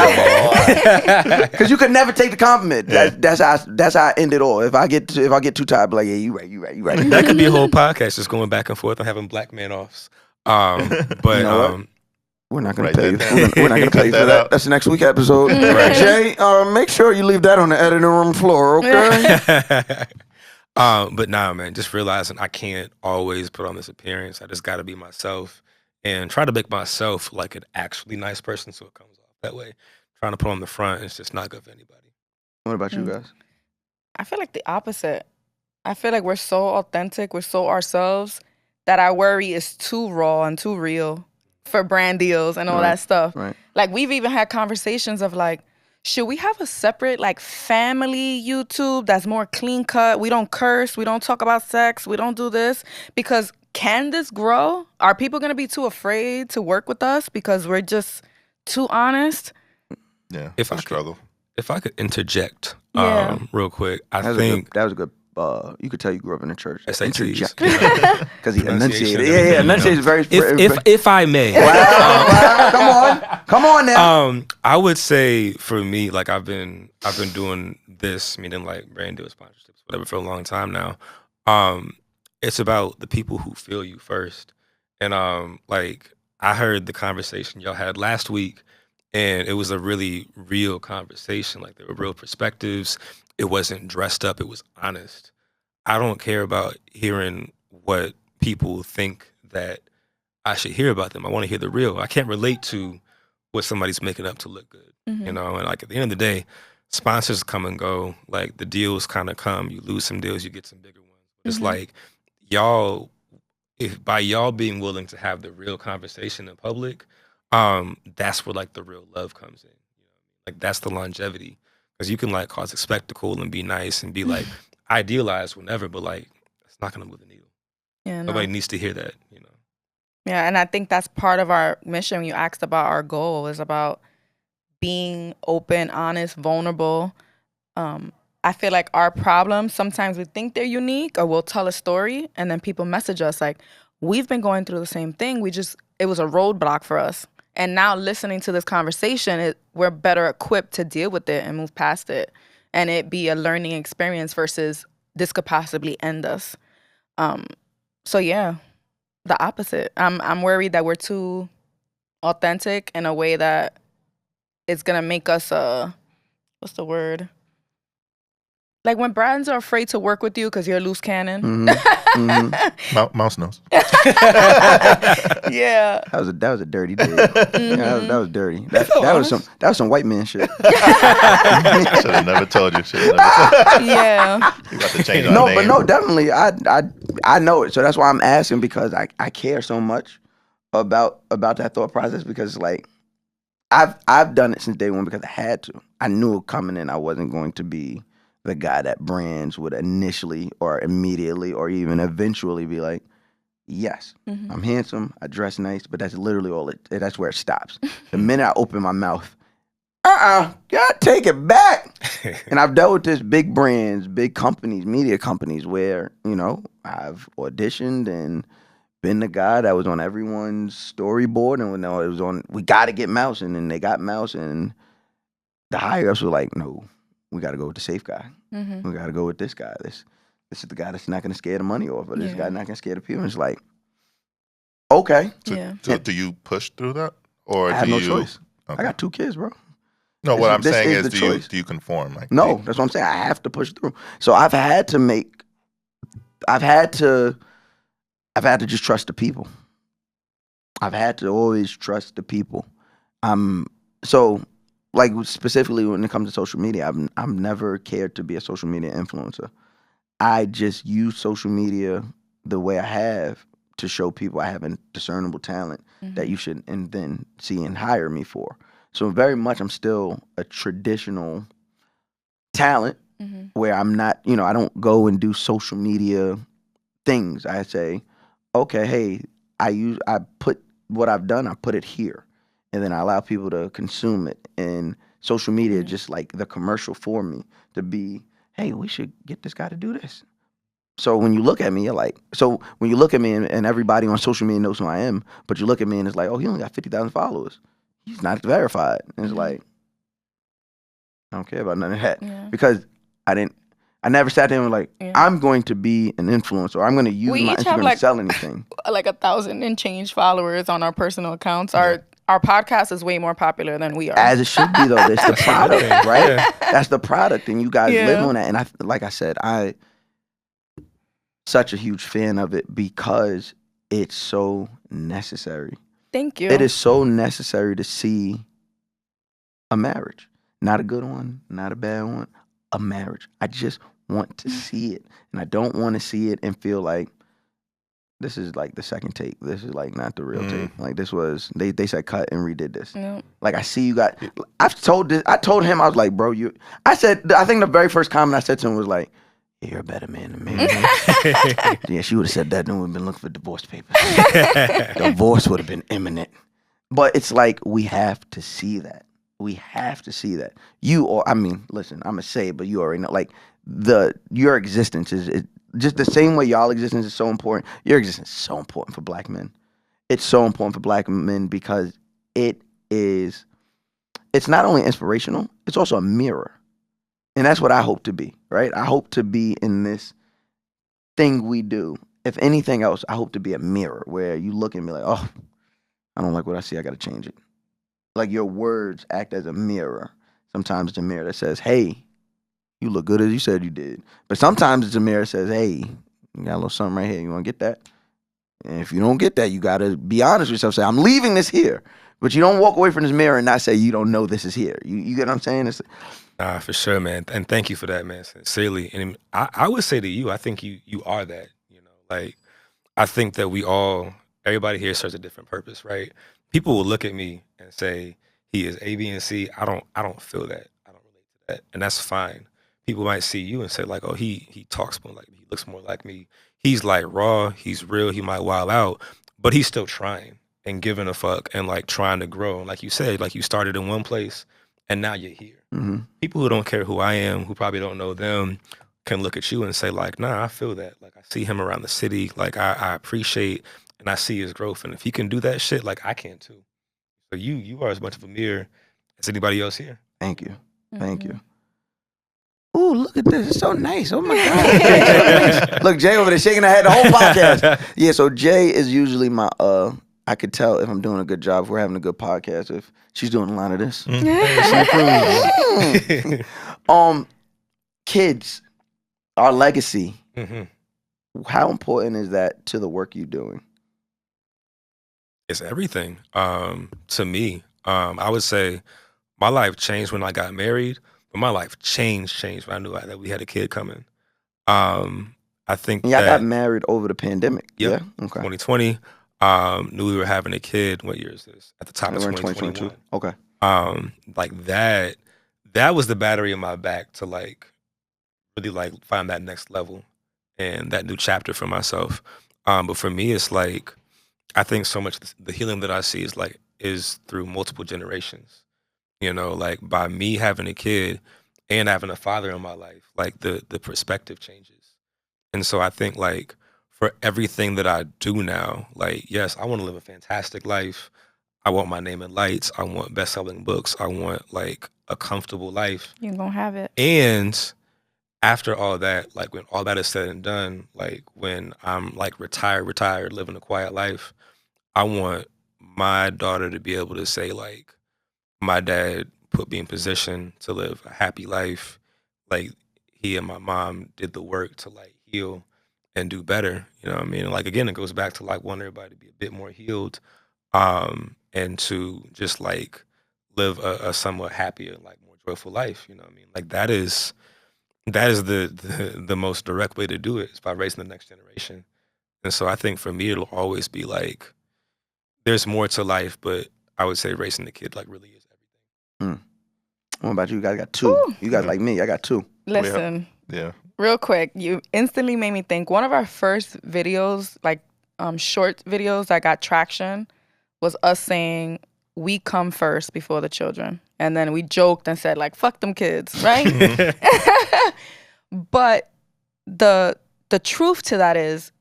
Because you could never take the compliment. That's how I end it all. If I get too tired, be like, yeah, you right. That could be a whole podcast just going back and forth and having Black man offs. But You know what? We're not gonna Write pay you. that down. We're not gonna pay you Cut for that that. out. That's the next week episode. Right. Jay, make sure you leave that on the editing room floor, okay? But nah, man, just realizing I can't always put on this appearance. I just got to be myself and try to make myself like an actually nice person, so it comes off that way. Trying to put on the front, it's just not good for anybody. What about you guys? I feel like the opposite. I feel like we're so authentic, we're so ourselves that our worry is too raw and too real for brand deals and all Right, that stuff. right. Like we've even had conversations of like, should we have a separate like family YouTube that's more clean cut? We don't curse, we don't talk about sex, we don't do this. Because can this grow? Are people gonna be too afraid to work with us because we're just too honest? Yeah, If it's a I could- struggle. If I could interject Yeah. real quick, I That think was a good. You could tell you grew up in the church. SATs. Because he Pronunciation, enunciated. everything, Yeah, enunciated very. If I may. Wow, come on now. I would say for me, like I've been doing this, meaning like brand deal sponsorships, whatever, for a long time now. It's about the people who feel you first. And like I heard the conversation y'all had last week, and it was a really real conversation. Like there were real perspectives. It wasn't dressed up, it was honest. I don't care about hearing what people think that I should hear about them. I want to hear the real. I can't relate to what somebody's making up to look good, Mhm. And like at the end of the day, sponsors come and go. Like the deals kind of come. You lose some deals, you get some bigger ones. It's Mhm. like y'all, if by y'all being willing to have the real conversation in public, that's where like the real love comes in. Like that's the longevity. Because you can like cause a spectacle and be nice and be like idealized whenever, but like it's not gonna move the needle. Yeah, no. Nobody needs to hear that, Yeah, and I think that's part of our mission. When you asked about our goal, is about being open, honest, vulnerable. I feel like our problems, sometimes we think they're unique, or we'll tell a story and then people message us like, we've been going through the same thing. It was a roadblock for us. And now listening to this conversation, we're better equipped to deal with it and move past it. And it be a learning experience versus this could possibly end us. So yeah, the opposite. I'm worried that we're too authentic in a way that it's gonna make us what's the word? Like when brands are afraid to work with you because you're a loose cannon. Mouse nose. Yeah. That was a dirty day. Yeah, that was dirty. That was some white man shit. Should have never told you. Yeah. You got to change our No, name. but no, definitely. I know it. So that's why I'm asking, because I care so much about that thought process, because like I've done it since day one because I had to. I knew coming in I wasn't going to be the guy that brands would initially or immediately or even eventually be like, yes, I'm handsome, I dress nice, but that's literally all that's where it stops. The minute I open my mouth, gotta take it back. And I've dealt with this big brands, big companies, media companies, where, I've auditioned and been the guy that was on everyone's storyboard, and it was on, we gotta get Mouse, and then they got Mouse, and the higher ups were like, no, we gotta go with the safe guy. We gotta go with this guy. This is the guy that's not gonna scare the money off, or this guy not gonna scare the people. And it's like, okay. So do you push through that, or I have do no you? choice. Okay. I got 2 kids, bro. No, what I'm This saying is is, the do choice. you conform? Like, No, that's what I'm saying. I have to push through. So I've had to just trust the people. I've had to always trust the people. So like specifically when it comes to social media, I've never cared to be a social media influencer. I just use social media the way I have to show people I have a discernible talent that you should and then see and hire me for. So very much I'm still a traditional talent where I'm not, I don't go and do social media things. I say, okay, hey, I put what I've done, I put it here. And then I allow people to consume it. And social media is just like the commercial for me to be, hey, we should get this guy to do this. So when you look at me, you're like, when you look at me and everybody on social media knows who I am, but you look at me and it's like, oh, he only got 50,000 followers. He's not verified. And it's like, I don't care about none of that because I never sat there and was like, I'm going to be an influencer. Or I'm going to use my Instagram to sell anything. Like 1,000 and change followers on our personal accounts. Our podcast is way more popular than we are. As it should be, though. It's the product, right? That's the product, and you guys live on that. And like I said, I such a huge fan of it because it's so necessary. Thank you. It is so necessary to see a marriage. Not a good one, not a bad one, a marriage. I just want to see it. And I don't want to see it and feel like this is like the second take. This is like not the real take. Like this was, they said cut and redid this. No. Like I see you got, I told him, I was like, bro, I think the very first comment I said to him was like, you're a better man than me. Yeah, she would have said that, then we'd been looking for divorce papers. Divorce would have been imminent. But it's like, we have to see that. We have to see that. Listen, I'm going to say it, but you already know. Like, your existence is just the same way y'all existence is so important. Your existence is so important for black men. It's so important for black men because it's not only inspirational, it's also a mirror. And that's what I hope to be, right? I hope to be in this thing we do. If anything else, I hope to be a mirror where you look at me like, oh, I don't like what I see. I got to change it. Like your words act as a mirror. Sometimes it's a mirror that says, hey, you look good as you said you did. But sometimes it's a mirror that says, hey, you got a little something right here. You want to get that? And if you don't get that, you got to be honest with yourself. Say, I'm leaving this here. But you don't walk away from this mirror and not say you don't know this is here. You get what I'm saying? Nah, for sure, man. And thank you for that, man, sincerely. And I would say to you, I think you are that, Like, I think that everybody here serves a different purpose, right? People will look at me and say, he is A, B, and C. I don't feel that. I don't relate to that. And that's fine. People might see you and say, like, oh, he talks more like me. He looks more like me. He's, like, raw. He's real. He might wild out. But he's still trying and giving a fuck and, like, trying to grow. And like you said, like, you started in one place and now you're here. Mm-hmm. People who don't care who I am, who probably don't know them, can look at you and say, like, nah, I feel that. Like, I see him around the city. Like, I appreciate and I see his growth. And if he can do that shit, like, I can too. So you are as much of a mirror as anybody else here. Thank you. Thank you. Ooh, look at this. It's so nice. Oh, my God. Look, Jay over there shaking her head the whole podcast. Yeah, so Jay is usually my, I could tell if I'm doing a good job, if we're having a good podcast, if she's doing a line of this. Kids, our legacy. How important is that to the work you're doing? It's everything. To me, I would say my life changed when I got married, but my life changed when I knew that we had a kid coming. I think I got married over the pandemic. Yep. Yeah. Okay. 2020. Knew we were having a kid. What year is this? At the top of 2022. Okay. Like that was the battery in my back to like really like find that next level and that new chapter for myself. But for me, it's like I think so much the healing that I see is through multiple generations. Like by me having a kid and having a father in my life, like the perspective changes. And so I think like for everything that I do now, like, yes, I want to live a fantastic life. I want my name in lights. I want best-selling books. I want like a comfortable life. You're gonna have it. And after all that, like when all that is said and done, like when I'm like retired, living a quiet life, I want my daughter to be able to say like, my dad put me in position to live a happy life. Like he and my mom did the work to like heal and do better. You know what I mean? Like again, it goes back to like wanting everybody to be a bit more healed, and to just like live a somewhat happier, like more joyful life. You know what I mean? Like that is the most direct way to do it, is by raising the next generation. And so I think for me, it'll always be like, there's more to life, but I would say raising the kid like really is everything. What about you guys? Got two. Ooh. You guys like me. I got two. Listen, Yeah. real quick, you instantly made me think. One of our first videos, like short videos that got traction, was us saying we come first before the children. And then we joked and said, like, fuck them kids, right? But the truth to that is,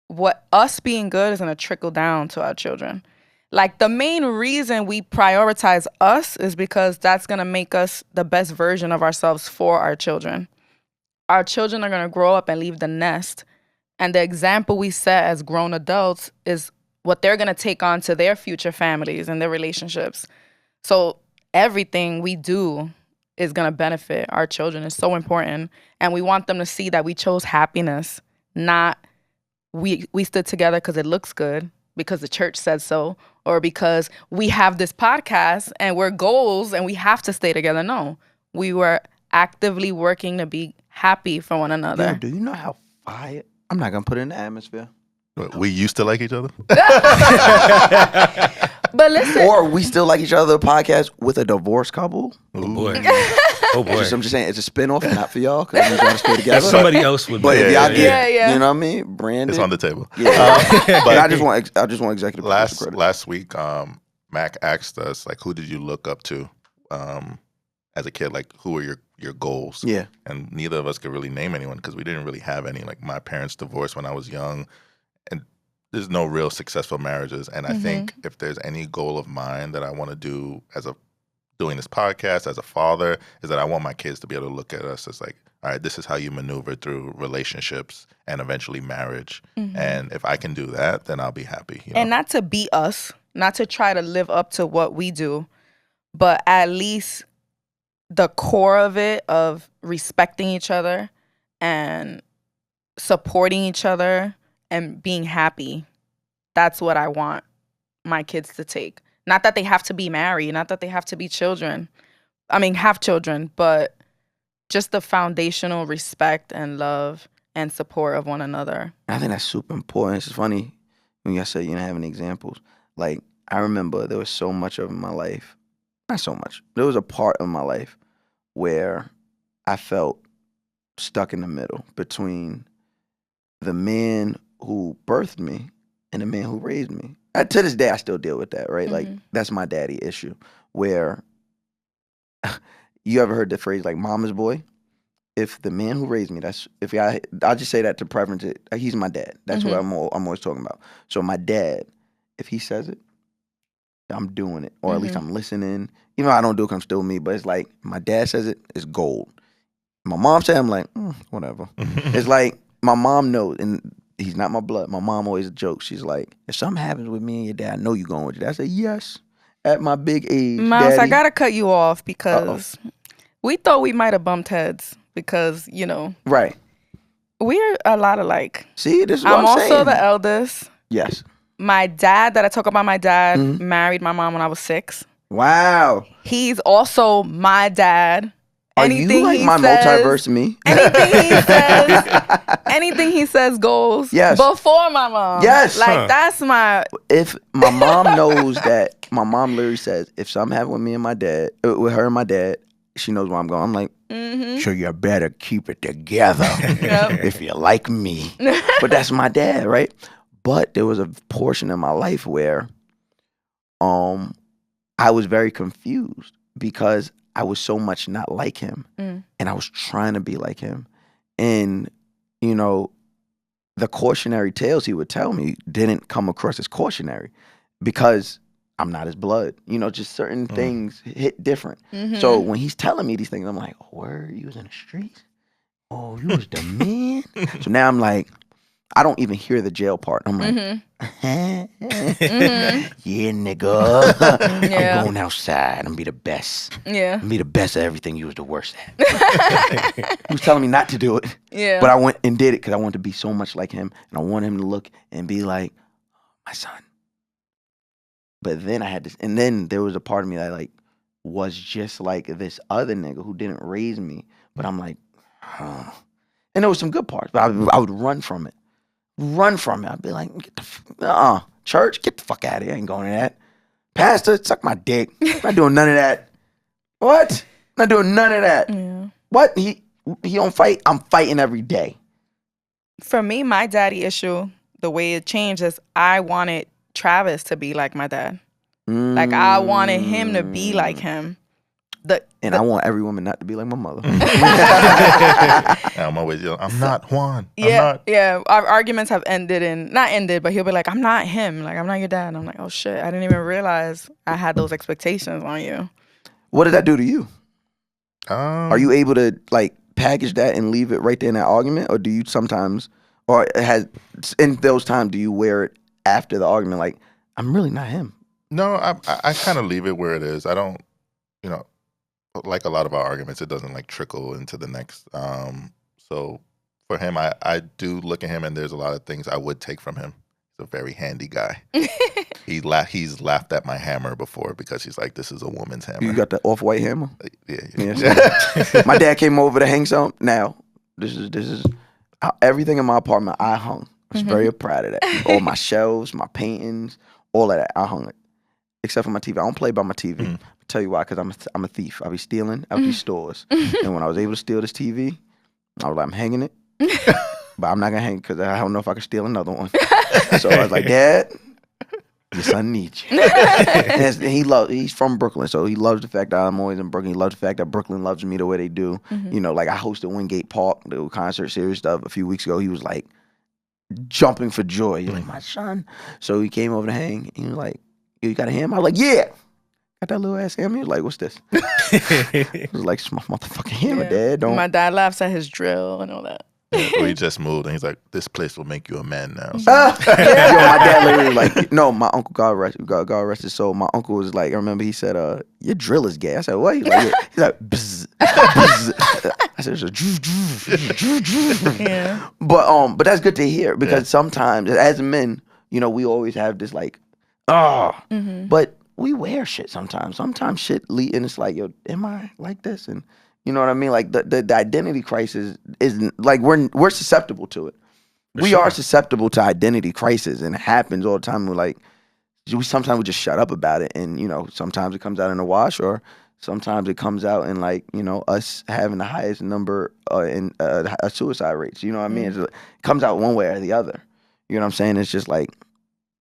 what us being good is going to trickle down to our children. Like, the main reason we prioritize us is because that's going to make us the best version of ourselves for our children. Our children are going to grow up and leave the nest. And the example we set as grown adults is what they're going to take on to their future families and their relationships. So everything we do is going to benefit our children. It's so important. And we want them to see that we chose happiness, not we stood together because it looks good, because the church said so, or because we have this podcast and we're goals and we have to stay together. No, we were actively working to be happy for one another. Yo, do you know how fire? I'm not going to put it in the atmosphere. We used to like each other. But listen. Or we still like each other podcast with a divorced couple. Oh boy. Oh boy. I'm just saying, it's a spinoff, not for y'all, because we're going to stay together. Somebody else would. But if y'all get, Yeah. you know what I mean, Brandon. It's on the table. Yeah. But I just want executive producer credit. Last week, Mac asked us, like, who did you look up to as a kid? Like, who were your goals? Yeah. And neither of us could really name anyone because we didn't really have any. Like, my parents divorced when I was young, and there's no real successful marriages. And I think if there's any goal of mine that I want to do doing this podcast as a father, is that I want my kids to be able to look at us as like, all right, this is how you maneuver through relationships and eventually marriage. And if I can do that, then I'll be happy. You know? And not to be us, not to try to live up to what we do, but at least the core of it, of respecting each other and supporting each other and being happy. That's what I want my kids to take. Not that they have to be married, not that they have to be children. I mean, have children, but just the foundational respect and love and support of one another. I think that's super important. It's funny when y'all say you don't have any examples. Like, I remember there was so much of my life, not so much, there was a part of my life where I felt stuck in the middle between the man who birthed me and the man who raised me. To this day, I still deal with that, right? Like, that's my daddy issue, where you ever heard the phrase, like, mama's boy? If the man who raised me, I'll just say that to preference it, he's my dad. That's what I'm always talking about. So my dad, if he says it, I'm doing it, or at least I'm listening. Even though I don't do it 'cause I'm still me, but it's like, my dad says it, it's gold. My mom said, I'm like, whatever. It's like, my mom knows, and he's not my blood. My mom always jokes. She's like, if something happens with me and your dad, I know you going with your dad. I said, yes, at my big age, Miles, Daddy. I gotta cut you off because we thought we might have bumped heads because, you know, Right. we're a lot alike. See, this is what I'm I'm also saying. the eldest. Yes. My dad, that I talk about my dad, married my mom when I was 6. Wow. He's also my dad. Are you like my multiverse me? Anything he says goes Yes. before my mom. Yes. Like, that's my... If my mom knows that, my mom literally says, if something happened with me and my dad, with her and my dad, she knows where I'm going. I'm like, so you better keep it together if you like me. But that's my dad, right? But there was a portion in my life where I was very confused because I was so much not like him. And I was trying to be like him. And, you know, the cautionary tales he would tell me didn't come across as cautionary because I'm not his blood. You know, just certain things hit different. So when he's telling me these things, I'm like, oh, word, you was in the streets? Oh, you was the man? So now I'm like, I don't even hear the jail part. I'm like, yeah, nigga. Yeah. I'm going outside. I'm gonna be the best. Yeah. I'm gonna be the best at everything you was the worst at. He was telling me not to do it. Yeah. But I went and did it because I wanted to be so much like him. And I wanted him to look and be like, my son. But then I had this, and then there was a part of me that like, was just like this other nigga who didn't raise me. But I'm like, huh. And there was some good parts, but I would run from it. I'd be like, church, get the fuck out of here. I ain't going to that. Pastor, suck my dick. Not doing none of that. What? Not doing none of that. Yeah. What? He don't fight? I'm fighting every day. For me, my daddy issue, the way it changed is I wanted Travis to be like my dad. Like, I wanted him to be like him. I want every woman not to be like my mother. I'm always yelling, I'm not Juan. Yeah. Our arguments have not ended, but he'll be like, I'm not him. Like, I'm not your dad. And I'm like, oh shit, I didn't even realize I had those expectations on you. What did that do to you? Are you able to like package that and leave it right there in that argument, or do you sometimes, or in those times, do you wear it after the argument? Like, I'm really not him. No, I kind of leave it where it is. I don't, like a lot of our arguments, it doesn't like trickle into the next. So for him, I do look at him, and there's a lot of things I would take from him. He's a very handy guy. He's laughed at my hammer before because he's like, this is a woman's hammer. You got the off-white hammer? Yeah. My dad came over to hang some. Now, this is everything in my apartment I hung. I was very proud of that. All my shelves, my paintings, all of that, I hung it. Except for my TV. I don't play by my TV. I'll tell you why, because I'm a thief. I be stealing out these stores. And when I was able to steal this TV, I was like, I'm hanging it. But I'm not going to hang it because I don't know if I can steal another one. So I was like, Dad, your son needs you. And he's from Brooklyn, so he loves the fact that I'm always in Brooklyn. He loves the fact that Brooklyn loves me the way they do. Like I hosted Wingate Park, the concert series stuff a few weeks ago. He was like jumping for joy. He's like, my son. So he came over to hang. He was like, you got a hammer? I was like, yeah. Got that little ass hammer? He was like, what's this? I was like, it's my motherfucking hammer, Dad. Don't. My dad laughs at his drill and all that. Yeah, he just moved, and he's like, this place will make you a man now. Yo, my dad literally like, no, my uncle, God rest his soul. My uncle was like, I remember he said, your drill is gay. I said, what? He's like, bzz, bzz. I said, it's a Yeah. But that's good to hear because sometimes as men, we always have this like, but we wear shit sometimes. Sometimes shit and it's like, yo, am I like this? And you know what I mean? Like the identity crisis isn't like we're susceptible to it. We are susceptible to identity crisis, and it happens all the time. We're like, sometimes we just shut up about it, and sometimes it comes out in the wash, or sometimes it comes out in like us having the highest number in suicide rates. You know what I mean? It comes out one way or the other. You know what I'm saying? It's just like,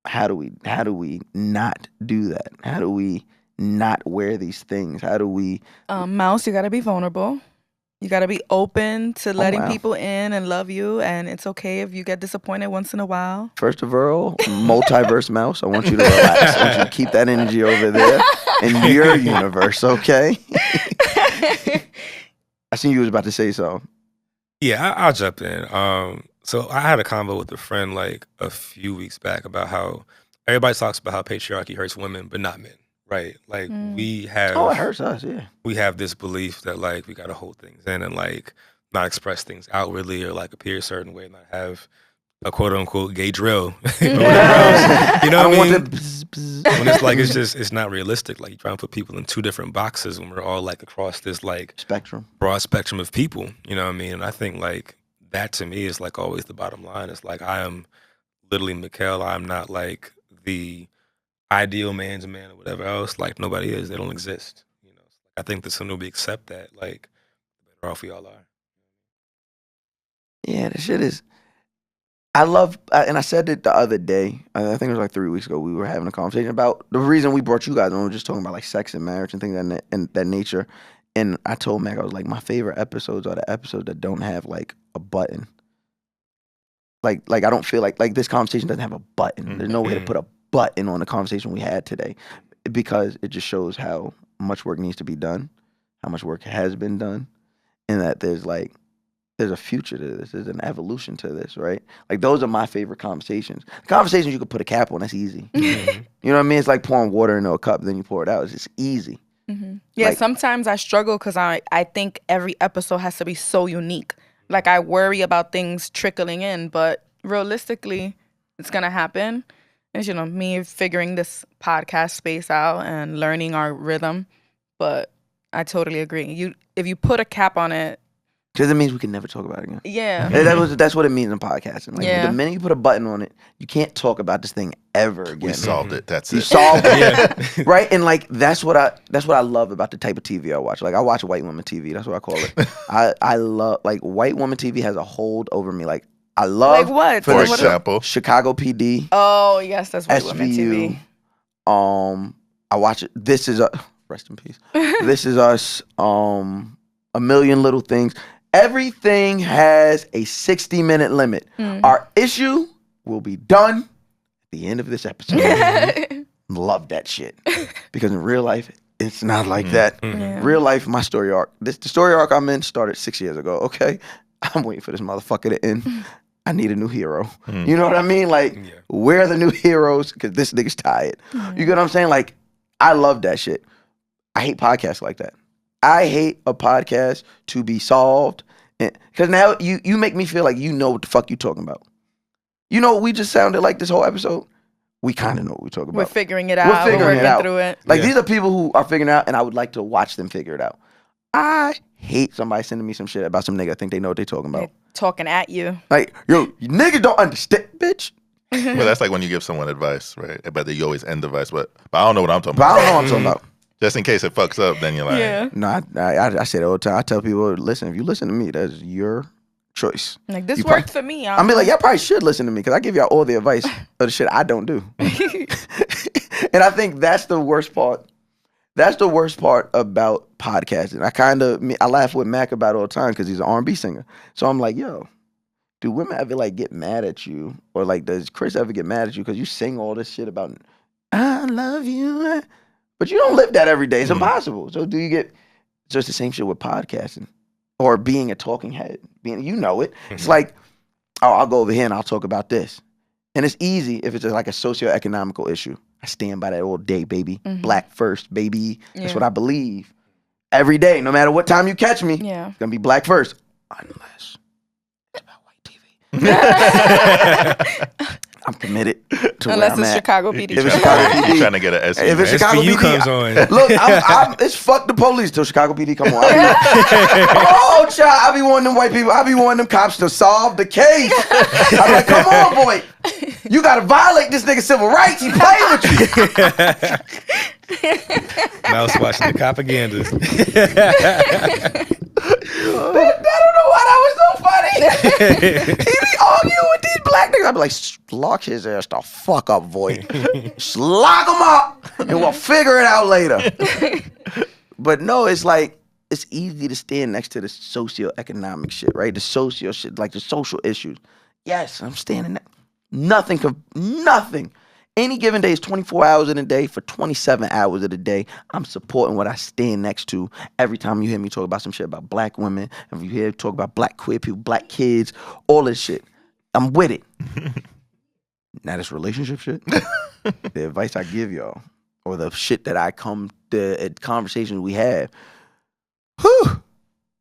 how do we not do that? How do we not wear these things? How do we Mouse, you gotta be vulnerable. You gotta be open to letting people in and love you, and it's okay if you get disappointed once in a while. First of all, multiverse Mouse, I want you to relax. I want you to keep that energy over there in your universe, okay? I seen you was about to say so. Yeah, I'll jump in. So I had a convo with a friend like a few weeks back about how everybody talks about how patriarchy hurts women, but not men, right? Like we have... Oh, it hurts us, yeah. We have this belief that like we got to hold things in and like not express things outwardly or like appear a certain way, not have a quote unquote gay drill. You know what I mean? When it's like, it's not realistic. Like you try and put people in two different boxes when we're all like across this like broad spectrum of people, you know what I mean? And I think like that to me is like always the bottom line. It's like I am literally Michell. I'm not like the ideal man's man or whatever else. Like nobody is. They don't exist. I think the sooner we accept that, like the better off we all are. Yeah, the shit is. I love, and I said it the other day. I think it was like 3 weeks ago. We were having a conversation about the reason we brought you guys on. We were just talking about like sex and marriage and things and that nature. And I told Mac, I was like, my favorite episodes are the episodes that don't have like a button. Like I don't feel like this conversation doesn't have a button. There's no way to put a button on the conversation we had today, because it just shows how much work needs to be done, how much work has been done, and that there's a future to this. There's an evolution to this, right? Like those are my favorite conversations. Conversations you could put a cap on. That's easy. You know what I mean? It's like pouring water into a cup, then you pour it out. It's just easy. Yeah, Like, sometimes I struggle because I think every episode has to be so unique. Like I worry about things trickling in, but realistically, it's gonna happen. It's me figuring this podcast space out and learning our rhythm. but I totally agree. If you put a cap on it, because it means we can never talk about it again. yeah. That's what it means in podcasting. Like, Yeah. the minute you put a button on it, you can't talk about this thing ever again. We solved it. That's You it. solved it, right? And like that's what I love about the type of TV I watch. Like I watch white woman TV. That's what I call it. I love like white woman TV has a hold over me. Like I love Like what? For What- example, Chicago PD, Oh yes, that's white women SVU. TV. I watch it. This is rest in peace. This Is Us. A Million Little Things. Everything has a 60-minute limit. Our issue will be done at the end of this episode. Love that shit. Because in real life, it's not like that. Yeah. Real life, my story arc. The story arc I'm in started 6 years ago, okay? I'm waiting for this motherfucker to end. I need a new hero. You know what I mean? Like, where are the new heroes? Because this nigga's tired. You get what I'm saying? Like, I love that shit. I hate podcasts like that. I hate a podcast to be solved. Because now you make me feel like you know what the fuck you talking about. You know what we just sounded like this whole episode? We kind of know what we're talking about. We're figuring it out. figuring We're it working out. through it. Like, these are people who are figuring it out, and I would like to watch them figure it out. I hate somebody sending me some shit about some nigga I think they know what they talking about. They're talking at you. Like, yo, you niggas don't understand, bitch. well, that's like when you give someone advice, right? But you always end advice, but I don't know what I'm talking But I about. don't know what I'm talking about. Just in case it fucks up, then you're like, Yeah. No, I say that all the time. I tell people, listen, if you listen to me, that's your choice. Like this You worked for me. I'm be like, y'all probably should listen to me because I give y'all all the advice of the shit I don't do. And I think that's the worst part. That's the worst part about podcasting. I laugh with Mack about it all the time because he's an R&B singer. So I'm like, yo, do women ever like get mad at you? Or like, does Chris ever get mad at you because you sing all this shit about, I love you, but you don't live that every day. It's impossible. So do you get, so it's the same shit with podcasting or being a talking head. You know it. It's like, oh, I'll go over here and I'll talk about this. And it's easy if it's like a socioeconomical issue. I stand by that all day, baby. Black first, baby. That's Yeah. what I believe. Every day, no matter what time you catch me, Yeah. it's going to be black first. Unless it's about white TV. I'm committed to where Unless I'm it's at. Chicago PD. If it's Chicago PD. You're trying to get an SU. If it's Chicago SVU PD, comes on. Look, it's fuck the police till Chicago PD come on. Oh, child, I be wanting them white people. I be wanting them cops to solve the case. I'm like, come on, boy. You got to violate this nigga's civil rights. He playing with you. Mouse watching the propaganda. I don't know why that was so funny. He be arguing with these black niggas. I be like, lock his ass the fuck up, boy. Just lock him up, and we'll figure it out later. But no, it's like, it's easy to stand next to the socioeconomic shit, right? The socio shit, like the social issues. Yes, I'm standing there. Nothing. Any given day is 24 hours in a day. For 27 hours of the day, I'm supporting what I stand next to. Every time you hear me talk about some shit about black women, and if you hear me talk about black queer people, black kids, all this shit, I'm with it. Now this relationship shit, the advice I give y'all, or the shit that the conversations we have,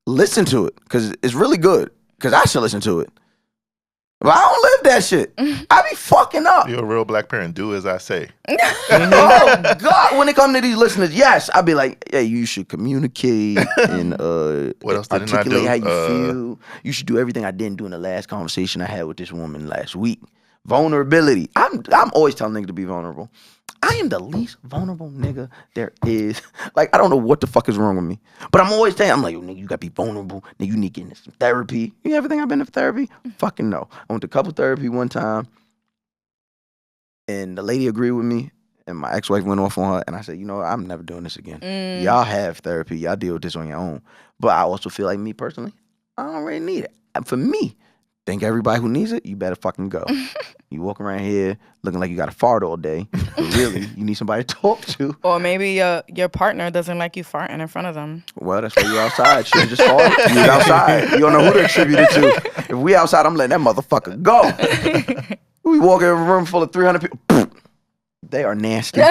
listen to it, because it's really good, because I should listen to it. But I don't live that shit. I be fucking up. You're a real black parent. Do as I say. Oh, God. When it comes to these listeners, yes, I'd be like, yeah, you should communicate and What else didn't I articulate do? how you feel. You should do everything I didn't do in the last conversation I had with this woman last week. Vulnerability. I'm always telling niggas to be vulnerable. I am the least vulnerable nigga there is. Like, I don't know what the fuck is wrong with me. But I'm always saying, I'm like, yo, nigga, you gotta be vulnerable. Nigga, you need to get into some therapy. You ever think I've been to therapy? Fucking no. I went to couple therapy one time, and the lady agreed with me, and my ex-wife went off on her, and I said, you know what, I'm never doing this again. Y'all have therapy. Y'all deal with this on your own. But I also feel like, me personally, I don't really need it. For me, think everybody who needs it, you better fucking go. You walk around here looking like you got a fart all day. But really, you need somebody to talk to. Or maybe your partner doesn't like you farting in front of them. Well, that's why you outside. She just fart. You was outside. You don't know who to attribute it to. If we outside, I'm letting that motherfucker go. We walk in a room full of 300 people. They are nasty.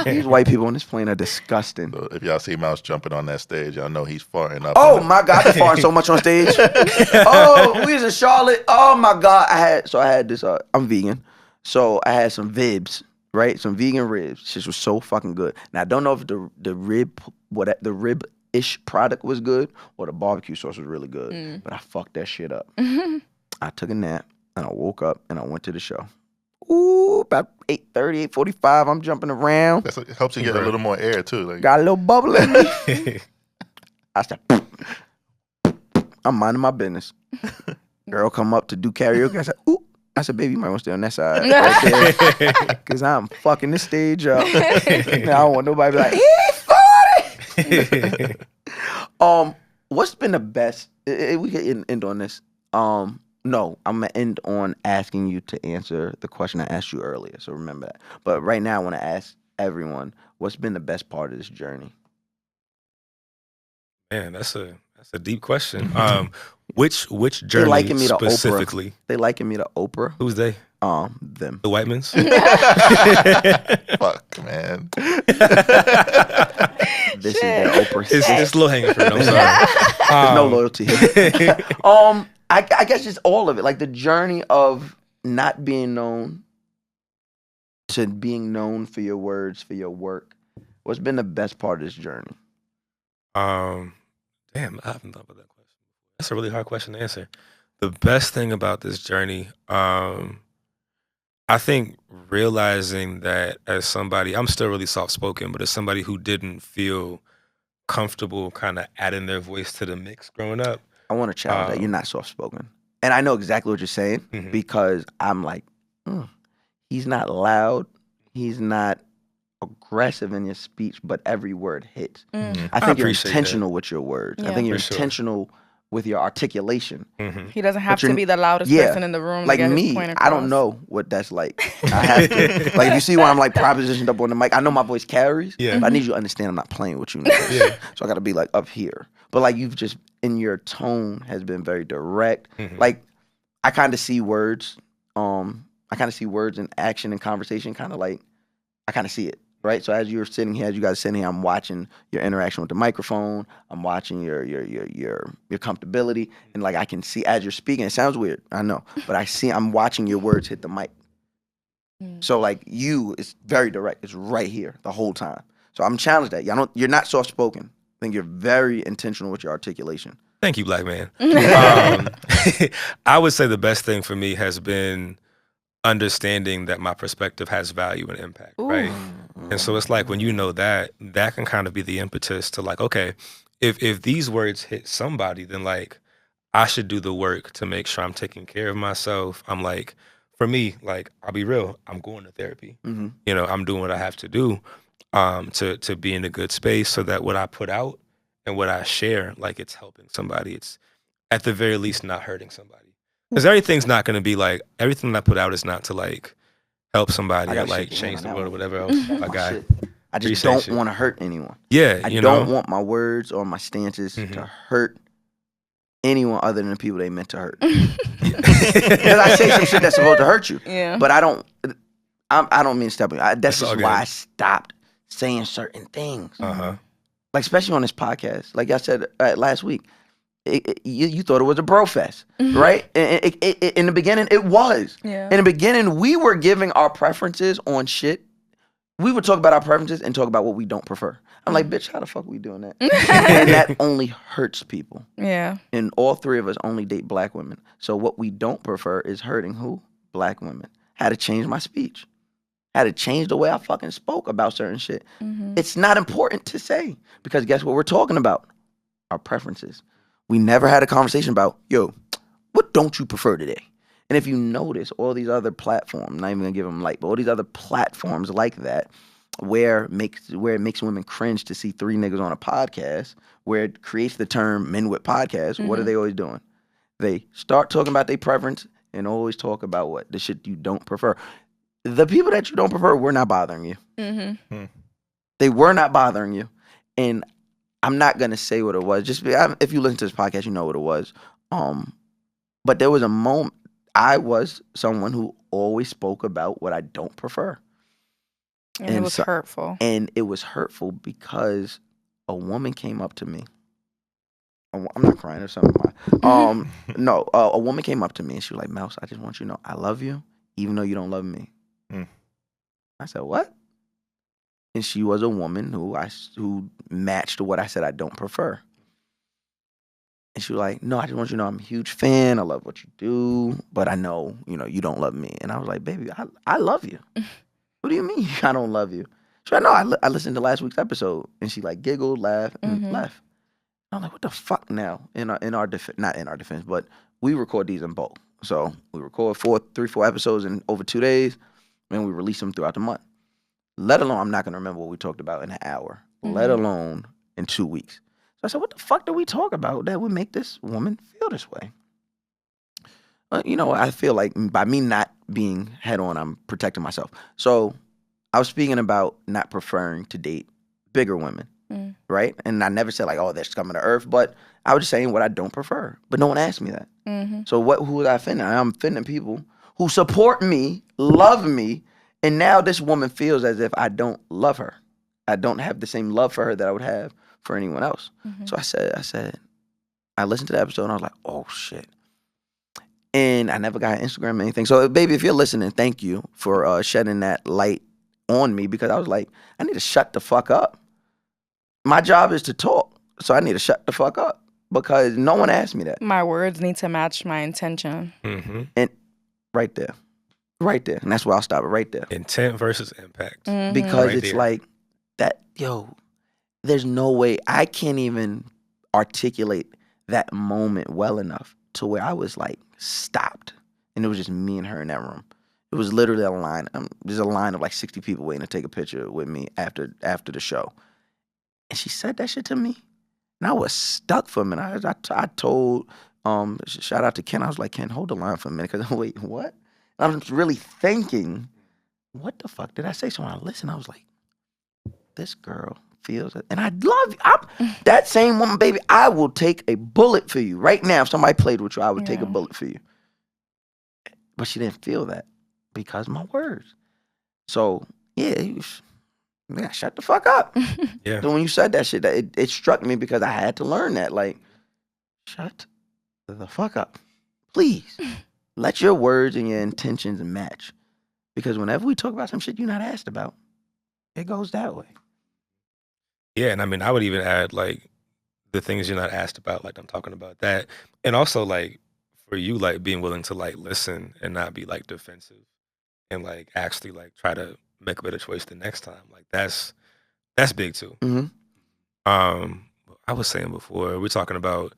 These white people on this plane are disgusting. So if y'all see Mouse jumping on that stage, y'all know he's farting up. Oh my God, I farting so much on stage. Oh, we was in Charlotte. Oh my God, I had this. I'm vegan, so I had some Vibs, right? Some vegan ribs. Shit was so fucking good. Now I don't know if the rib-ish product was good or the barbecue sauce was really good, but I fucked that shit up. I took a nap and I woke up and I went to the show. Ooh, about 8:30, 8:45. I'm jumping around. It helps you get a little more air too. Like. Got a little bubble in me. I said, I'm minding my business. Girl come up to do karaoke. I said, ooh. I said, baby, you might want to stay on that side right there. Because I'm fucking this stage up. Now, I don't want nobody to be like, he's 40. What's been the best? We can end on this. No, I'm going to end on asking you to answer the question I asked you earlier. So remember that. But right now, I want to ask everyone, what's been the best part of this journey? Man, that's a deep question. Which journey liken me to specifically? They liken me to Oprah. Who's they? Them. The Whitemans? Fuck, man. This is their Oprah. It's low hanging fruit. I'm sorry. There's no loyalty. I guess it's all of it. Like the journey of not being known to being known for your words, for your work. What's been the best part of this journey? Damn, I haven't thought about that question. That's a really hard question to answer. The best thing about this journey, I think realizing that as somebody, I'm still really soft-spoken, but as somebody who didn't feel comfortable kind of adding their voice to the mix growing up. I want to challenge that. You're not soft-spoken. And I know exactly what you're saying because I'm like, he's not loud. He's not aggressive in your speech, but every word hits. I think you're intentional with your words. I think you're intentional with your articulation. He doesn't have to be the loudest person in the room. Like to get me, his point across. I don't know what that's like. I have to. Like if you see when I'm like propositioned up on the mic, I know my voice carries, but I need you to understand I'm not playing with you. So I got to be like up here. But like you've just, in your tone has been very direct. Like I kind of see words. I kind of see words in action and conversation. Kind of like I kind of see it. Right, so as you're sitting here, as you guys are sitting here, I'm watching your interaction with the microphone. I'm watching your comfortability, and like I can see as you're speaking. It sounds weird, I know, but I'm watching your words hit the mic. So like it's very direct. It's right here the whole time. So I'm challenged that you're not soft spoken. I think you're very intentional with your articulation. Thank you, black man. I would say the best thing for me has been understanding that my perspective has value and impact, right? And so it's like when you know that can kind of be the impetus to like, okay, if these words hit somebody, then like I should do the work to make sure I'm taking care of myself. I'm like, for me, like I'll be real, I'm going to therapy. You know, I'm doing what I have to do to be in a good space so that what I put out and what I share, like it's helping somebody. It's at the very least not hurting somebody. Because everything's not going to be like, everything that I put out is not to like help somebody or like change the world or whatever else. I just don't want to hurt anyone. Yeah, I don't want my words or my stances to hurt anyone other than the people they meant to hurt. Because I say some shit that's supposed to hurt you. But I don't mean to step on. That's just why I stopped saying certain things. Like especially on this podcast. Like I said last week. You thought it was a bro fest, right? In the beginning, it was. In the beginning, we were giving our preferences on shit. We would talk about our preferences and talk about what we don't prefer. I'm like, bitch, how the fuck we doing that? And that only hurts people. And all three of us only date black women. So what we don't prefer is hurting who? Black women. Had to change my speech. Had to change the way I fucking spoke about certain shit. It's not important to say because guess what we're talking about? Our preferences. We never had a conversation about, yo, what don't you prefer today? And if you notice, all these other platforms, not even gonna give them like, but all these other platforms like that, where it makes women cringe to see three niggas on a podcast, where it creates the term men with podcasts, what are they always doing? They start talking about their preference and always talk about what? The shit you don't prefer. The people that you don't prefer were not bothering you. They were not bothering you. And I'm not going to say what it was. Just if you listen to this podcast, you know what it was. But there was a moment, I was someone who always spoke about what I don't prefer. And it was hurtful. And it was hurtful because a woman came up to me. I'm not crying or something. No, a woman came up to me and she was like, Mouse, I just want you to know I love you, even though you don't love me. I said, what? And she was a woman who matched what I said I don't prefer. And she was like, no, I just want you to know I'm a huge fan. I love what you do, but I know, you don't love me. And I was like, baby, I love you. What do you mean I don't love you? She was like, no, I listened to last week's episode. And she like giggled, laughed, and left. I'm like, what the fuck now? Not in our defense, but we record these in bulk. So we record 4 episodes in over 2 days, and we release them throughout the month. Let alone, I'm not going to remember what we talked about in an hour, let alone in 2 weeks. So I said, what the fuck did we talk about that would make this woman feel this way? I feel like by me not being head on, I'm protecting myself. So I was speaking about not preferring to date bigger women, right? And I never said like, oh, they're scum of the earth, but I was just saying what I don't prefer. But no one asked me that. So who was I offending? I'm offending people who support me, love me, and now this woman feels as if I don't love her. I don't have the same love for her that I would have for anyone else. So I said, I listened to the episode and I was like, oh shit. And I never got Instagram or anything. So baby, if you're listening, thank you for shedding that light on me, because I was like, I need to shut the fuck up. My job is to talk, so I need to shut the fuck up because no one asked me that. My words need to match my intention. And right there. And that's why I'll stop it right there. Intent versus impact. Because Right it's there. like that, there's no way I can't even articulate that moment well enough to where I was like stopped. And it was just me and her in that room. It was literally a line. There's a line of like 60 people waiting to take a picture with me after the show. And she said that shit to me. And I was stuck for a minute. I told, shout out to Ken. I was like, Ken, hold the line for a minute. Because I'm wait, what? And I'm just really thinking, what the fuck did I say? So when I listened, I was like, this girl feels it. And I love you. That same woman, baby, I will take a bullet for you. Right now, if somebody played with you, I would take a bullet for you. But she didn't feel that because of my words. So, yeah, shut the fuck up. Yeah. So when you said that shit, it struck me because I had to learn that. Like, shut the fuck up. Please. Let your words and your intentions match. Because whenever we talk about some shit you're not asked about, it goes that way. Yeah, and I mean, I would even add like the things you're not asked about, like I'm talking about that. And also like for you, like being willing to like listen and not be like defensive and like actually like try to make a better choice the next time. Like that's big too. I was saying before, we're talking about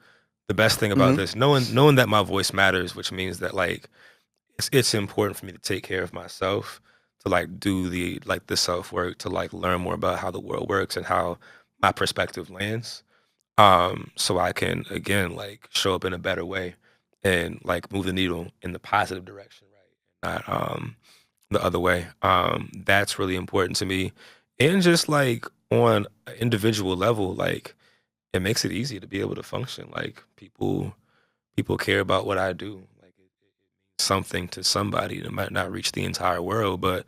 the best thing about this, knowing that my voice matters, which means that like it's important for me to take care of myself, to like do the self work, to like learn more about how the world works and how my perspective lands, so I can again like show up in a better way and like move the needle in the positive direction, right? Not the other way. That's really important to me, and just like on an individual level, like it makes it easy to be able to function. Like people care about what I do. Like it means something to somebody. It might not reach the entire world, but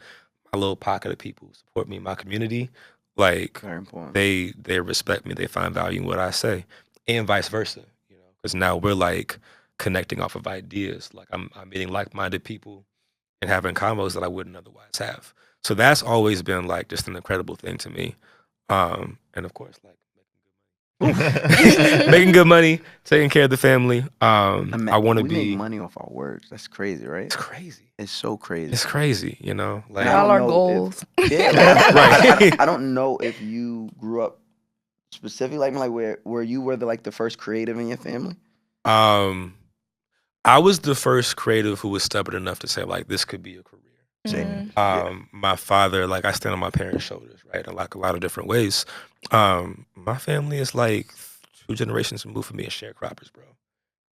my little pocket of people who support me in my community, like Very important. they respect me. They find value in what I say, and vice versa. Because now we're like connecting off of ideas. Like I'm meeting like-minded people and having combos that I wouldn't otherwise have. So that's always been like just an incredible thing to me. And of course, like making good money, taking care of the family. I want to we be make money off our words. That's crazy, right? It's crazy. It's so crazy. It's crazy, like I All don't our know goals. Right. I don't know if you grew up specifically like where you were the first creative in your family. I was the first creative who was stubborn enough to say like this could be a career. Same. My father, like I stand on my parents' shoulders, right? In like a lot of different ways. My family is like 2 generations removed from being sharecroppers, bro.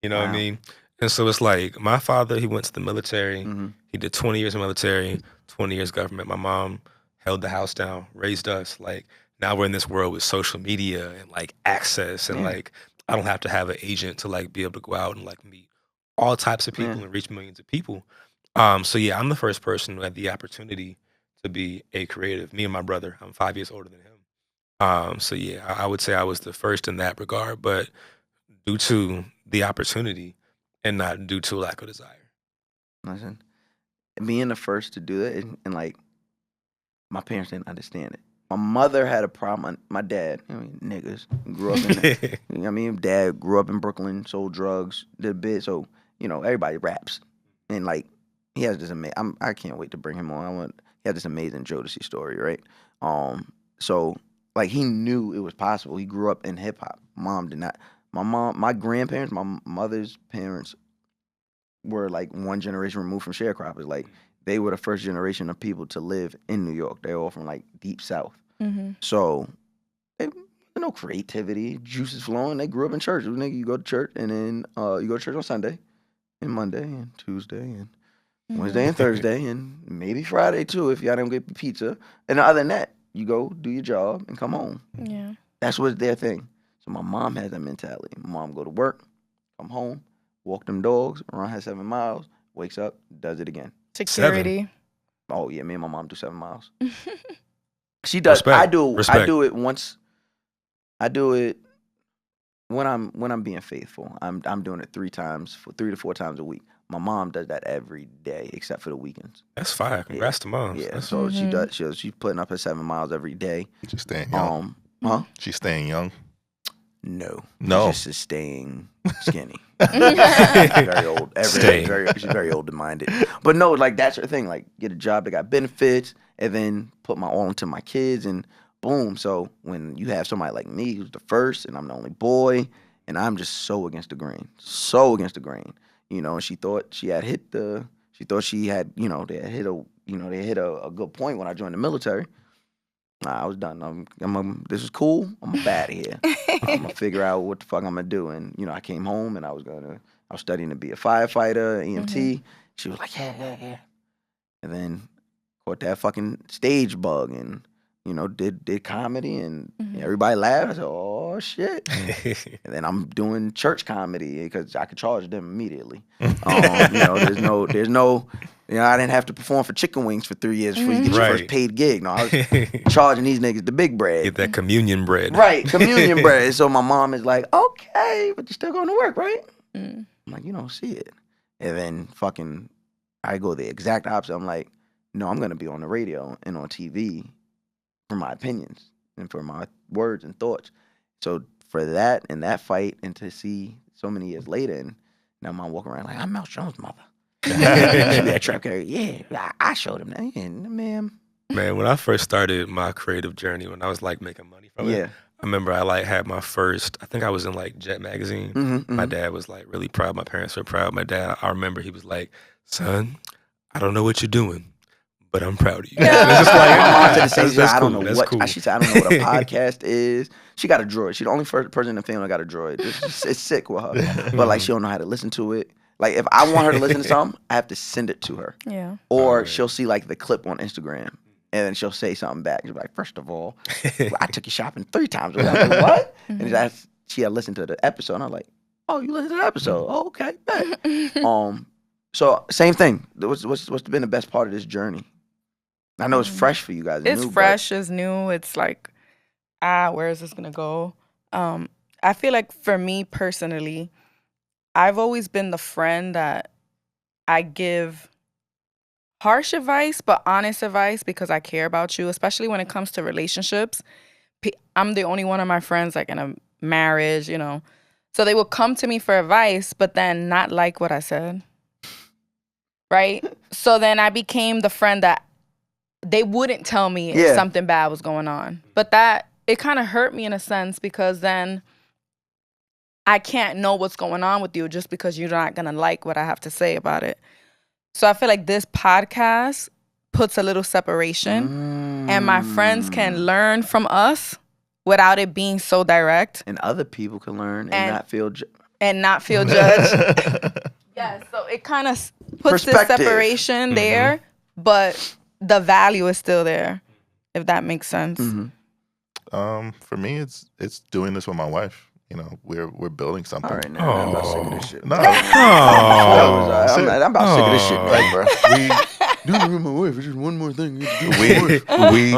You know what I mean? And so it's like my father, he went to the military. He did 20 years in military, 20 years government. My mom held the house down, raised us. Like now we're in this world with social media and like access and like I don't have to have an agent to like be able to go out and like meet all types of people and reach millions of people. So yeah, I'm the first person who had the opportunity to be a creative. Me and my brother, I'm 5 years older than him. So yeah, I would say I was the first in that regard, but due to the opportunity and not due to lack of desire. Listen, being the first to do it and like My parents didn't understand it. My mother had a problem. My dad, niggas, grew up in dad grew up in Brooklyn, sold drugs, did a bit. So, everybody raps. And, like, he has this amazing, I can't wait to bring him on. He had this amazing Jodeci story, right? So, like, he knew it was possible. He grew up in hip-hop. Mom did not. My grandparents, my mother's parents were, like, one generation removed from sharecroppers. Like, they were the first generation of people to live in New York. They were all from, like, deep south. Mm-hmm. So, no creativity, juices flowing. They grew up in church. Nigga, you go to church, and then you go to church on Sunday, and Monday, and Tuesday, and Wednesday, and Thursday, and maybe Friday, too, if y'all don't get pizza. And other than that, you go do your job and come home. Yeah. That's what's their thing. So my mom has that mentality. My mom go to work, come home, walk them dogs, run her 7 miles, wakes up, does it again. Security. 7. Oh yeah, me and my mom do 7 miles. She does. Respect. I do. Respect. I do it once. I do it when I'm being faithful. I'm doing it 3 to 4 times a week. My mom does that every day except for the weekends. That's fire. Congrats to moms. Yeah. That's So she does. She's putting up her 7 miles every day. She's staying young. Huh? She's staying young. No. No. She's just staying skinny. Very old. She's very old-minded. But no, like, that's her thing. Like, get a job that got benefits, and then put my all into my kids, and boom. So when you have somebody like me who's the first, and I'm the only boy, and I'm just so against the grain. And she thought she had hit the. She thought she had, they had hit a good point when I joined the military. Nah, I was done. This is cool. I'm bad here. I'm gonna figure out what the fuck I'm gonna do. And I came home and I was studying to be a firefighter, EMT. Mm-hmm. She was like, yeah. And then caught that fucking stage bug and did comedy and everybody laughed. I said, oh shit. And then I'm doing church comedy because I could charge them immediately. There's no. I didn't have to perform for chicken wings for 3 years before you get your first paid gig. No, I was charging these niggas the big bread. Get that communion bread. Right, communion bread. So my mom is like, okay, but you're still going to work, right? I'm like, you don't see it. And then I go the exact opposite. I'm like, no, I'm going to be on the radio and on TV for my opinions and for my words and thoughts. So for that and that fight and to see so many years later, and now mom walking around like, I'm Mel Jones' mother. That trap carrier, yeah, I showed him that. Yeah, man, when I first started my creative journey, when I was like making money from it, I remember I like had my first. I think I was in like Jet magazine. My dad was like really proud. My parents were proud. My dad, I remember he was like, "Son, I don't know what you're doing, but I'm proud of you." Yeah. Just like, my mom said the same thing. I don't know That's what cool. she said. I don't know what a podcast is. She got a droid. She's the only person in the family that got a droid. It's sick with her, but like she don't know how to listen to it. Like, if I want her to listen to something, I have to send it to her. Yeah. Or she'll see, like, the clip on Instagram, and then she'll say something back. She'll be like, first of all, I took you shopping 3 times. I'm like, what? And she had listened to the episode, and I'm like, oh, you listened to the episode? Oh, okay, bet. So, same thing. What's been the best part of this journey? I know it's fresh for you guys. It's fresh, it's new. It's like, where is this going to go? I feel like for me personally, I've always been the friend that I give harsh advice, but honest advice because I care about you, especially when it comes to relationships. I'm the only one of my friends like in a marriage, So they will come to me for advice, but then not like what I said. Right? So then I became the friend that they wouldn't tell me if something bad was going on. But it kind of hurt me in a sense because then I can't know what's going on with you just because you're not going to like what I have to say about it. So I feel like this podcast puts a little separation and my friends can learn from us without it being so direct. And other people can learn and not feel judged. Yeah, so it kind of puts this separation there, but the value is still there, if that makes sense. For me, it's doing this with my wife. We're building something. All right, now I'm about sick of this shit. No. I'm about sick of this shit, right, bro? Doing it with my wife. It's just one more thing. I'm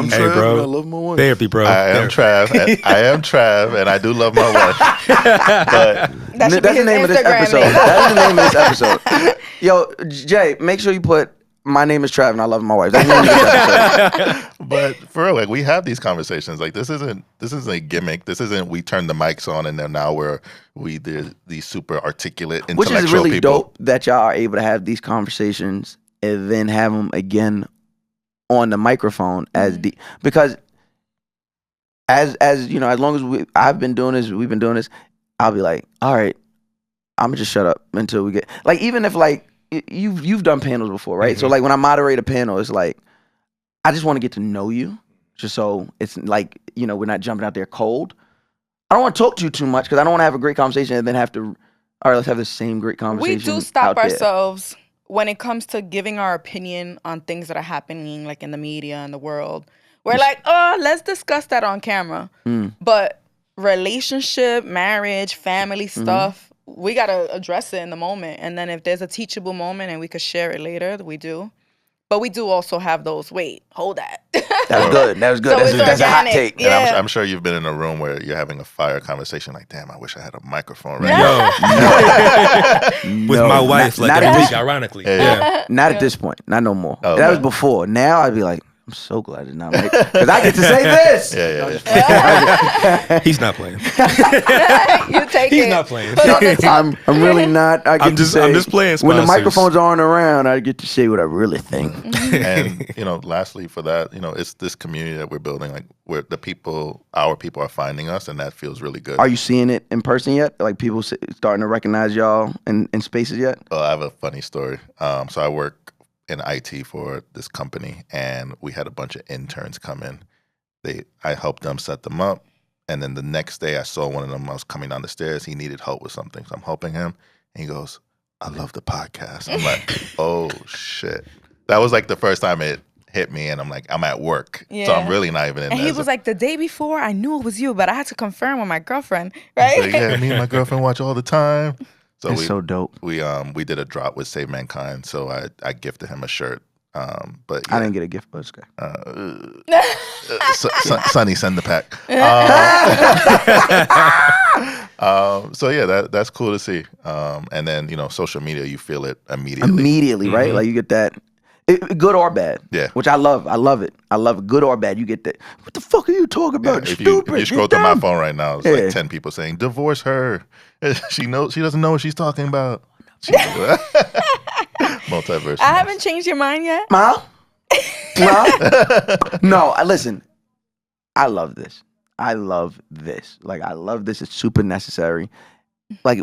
Trav, bro. and I love my wife. Therapy, bro. I am Trav, and I do love my wife. But that's the name of this episode. That's the name of this episode. Yo, Jay, make sure you put my name is Trav and I love my wife. That's the name of this episode. But for real, like we have these conversations. Like this isn't a gimmick. This isn't we turn the mics on and then now they're these super articulate intellectual Which is really people. dope that y'all are able to have these conversations and then have them again on the microphone because as you know, as long as we've been doing this, I'll be like, all right, I'm gonna just shut up until we get like, even if like you've done panels before, right? So like when I moderate a panel, it's like I just want to get to know you, just so it's like, you know, we're not jumping out there cold. I don't want to talk to you too much because I don't want to have a great conversation and then have to, all right, let's have the same great conversation. We do stop ourselves when it comes to giving our opinion on things that are happening like in the media and the world. We're like, oh, let's discuss that on camera. But relationship, marriage, family stuff, we got to address it in the moment. And then if there's a teachable moment and we could share it later, we do. But we do also have those, wait, hold that. That was good. That was good. So That's a hot take. And Yeah. I'm sure you've been in a room where you're having a fire conversation like, damn, I wish I had a microphone right now. With my wife, not like at every this- week, ironically. Yeah. Not at this point. Not no more. Oh, that okay. was before. Now I'd be like, I'm so glad it's not like, because I get to say this. Yeah. He's not playing. You take He's it. not playing. Put on the top. I'm really not. I'm just playing when the sponsors. microphones aren't around, I get to say what I really think. And you know, lastly for that, you know, it's this community that we're building, like where our people are finding us, and that feels really good. Are you seeing it in person yet? Like people starting to recognize y'all in spaces yet? Well, I have a funny story. So I work in IT for this company, and we had a bunch of interns come in. I helped them set them up, and then the next day I saw one of them. I was coming down the stairs. He needed help with something, so I'm helping him, and he goes, "I love the podcast." I'm like, "Oh shit!" That was like the first time it hit me, and I'm like, I'm at work, so I'm really not even in. And there. he was like, the day before, I knew it was you, but I had to confirm with my girlfriend, right? Like, yeah, me and my girlfriend watch all the time. So It's so dope. We did a drop with Save Mankind, so I gifted him a shirt. But I didn't get a gift, but it's okay. Sonny, send the pack. So yeah, that's cool to see. And then, you know, social media, you feel it immediately. Right? Like you get that, good or bad. Yeah. Which I love. I love it. I love it. Good or bad. You get that. What the fuck are you talking about? If Stupid. you scroll through my phone right now, it's like 10 people saying, divorce her. She doesn't know what she's talking about. Multiverse. I haven't changed your mind yet. Ma? No, listen. I love this. Like, I love this. It's super necessary. Like,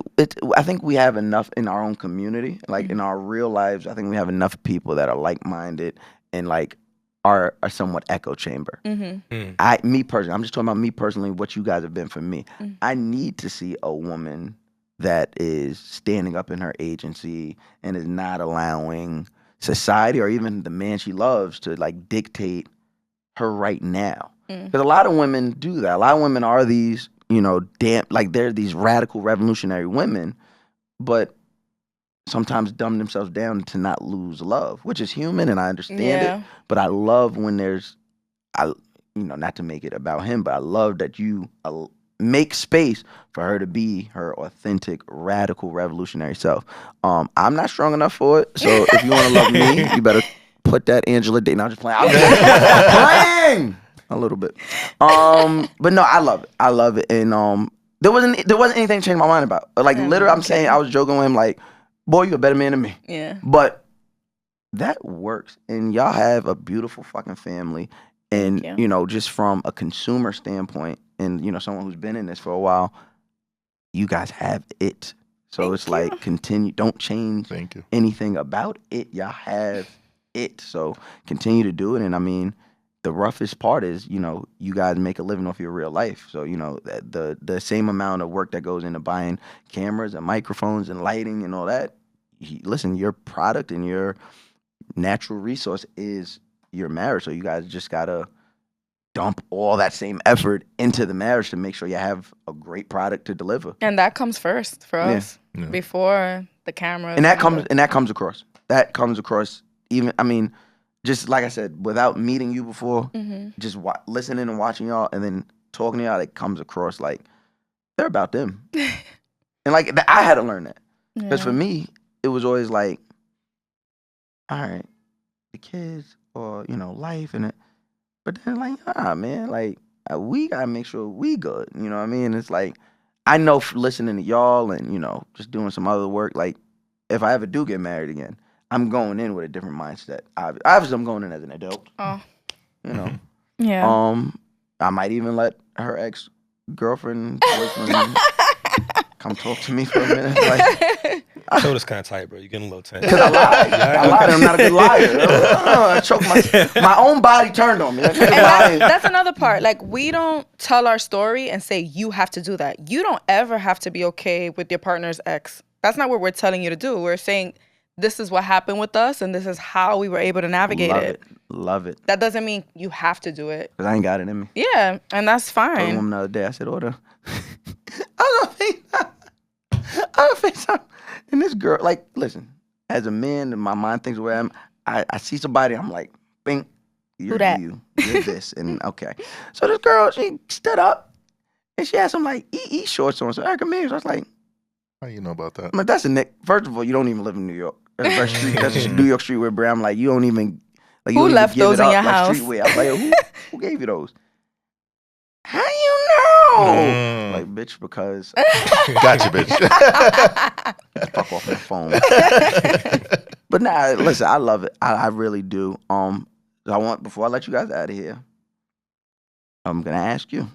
I think we have enough in our own community, like in our real lives. I think we have enough people that are like-minded and like are somewhat echo chamber. Me personally, I'm just talking about me personally, what you guys have been for me. I need to see a woman that is standing up in her agency and is not allowing society or even the man she loves to like dictate her right now. Because a lot of women do that. A lot of women are these, you know, they're these radical revolutionary women, but sometimes dumb themselves down to not lose love, which is human and I understand it. But I love when not to make it about him, but I love that you make space for her to be her authentic, radical, revolutionary self. I'm not strong enough for it, so if you want to love me, you better put that Angela Day. No, I'm just playing. I'm playing a little bit. But no, I love it. I love it, and there wasn't anything to change my mind about. Like literally, I'm saying I was joking with him, like, boy, you a better man than me. Yeah. But that works, and y'all have a beautiful fucking family, and you know, just from a consumer standpoint. And, you know, someone who's been in this for a while, you guys have it. So it's like, continue. Don't change anything about it. Y'all have it. So continue to do it. And, I mean, the roughest part is, you know, you guys make a living off your real life. So, you know, the same amount of work that goes into buying cameras and microphones and lighting and all that, listen, your product and your natural resource is your marriage. So you guys just got to dump all that same effort into the marriage to make sure you have a great product to deliver. And that comes first for us before the camera. And that comes across. That comes across even, I mean, just like I said, without meeting you before, just listening and watching y'all and then talking to y'all, it comes across like they're about them. And like I had to learn that. Because for me, it was always like, all right, the kids or, life and it. But then like, man, like we gotta make sure we good. You know what I mean? It's like, I know listening to y'all and, just doing some other work, like if I ever do get married again, I'm going in with a different mindset. Obviously I'm going in as an adult. Oh. Yeah. I might even let her ex-girlfriend come talk to me for a minute. Like, I told it's kind of tight, bro. You're getting a little tense. Because I lied. I lied. I'm not a good liar. I choked my own body turned on me. And that's another part. Like, we don't tell our story and say, you have to do that. You don't ever have to be okay with your partner's ex. That's not what we're telling you to do. We're saying, this is what happened with us, and this is how we were able to navigate it. Love it. That doesn't mean you have to do it. Because I ain't got it in me. Yeah, and that's fine. I told a woman the other day, I said, order. I don't think so. And this girl, like, listen, as a man, and my mind thinks where I see somebody, I'm like, bing, you're you. You're this. And okay. So this girl, she stood up, and she had some, like, EE shorts on. So Erica Mears, I was like, how you know about that? I'm like, that's a Nick. First of all, you don't even live in New York. That's a street. That's a New York streetwear, I'm like, you don't even. Like, you who don't left even those in your house? Streetwear. I was like, who gave you those? How you know? Like, bitch, because. Gotcha, bitch. Fuck off my phone. But nah, listen, I love it. I really do. Before I let you guys out of here, I'm gonna ask you,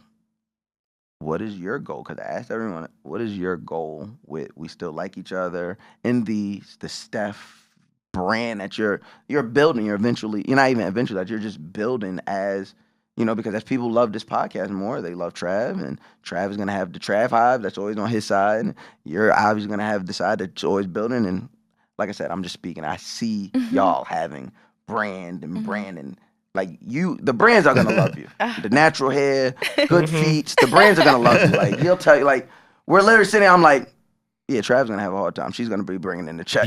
what is your goal? Because I asked everyone, what is your goal with We Still Like Each Other in the Steph brand that you're building? You're not even eventually, that you're just building as, because as people love this podcast more, they love Trav, and Trav is gonna have the Trav hive that's always on his side, and you're obviously gonna have the side that's always building. And like I said, I'm just speaking. I see y'all having brand and branding. Like the brands are gonna love you. The natural hair, good feet, the brands are gonna love you. Like he'll tell you, like we're literally sitting. I'm like, yeah, Trav's gonna have a hard time. She's gonna be bringing in the checks.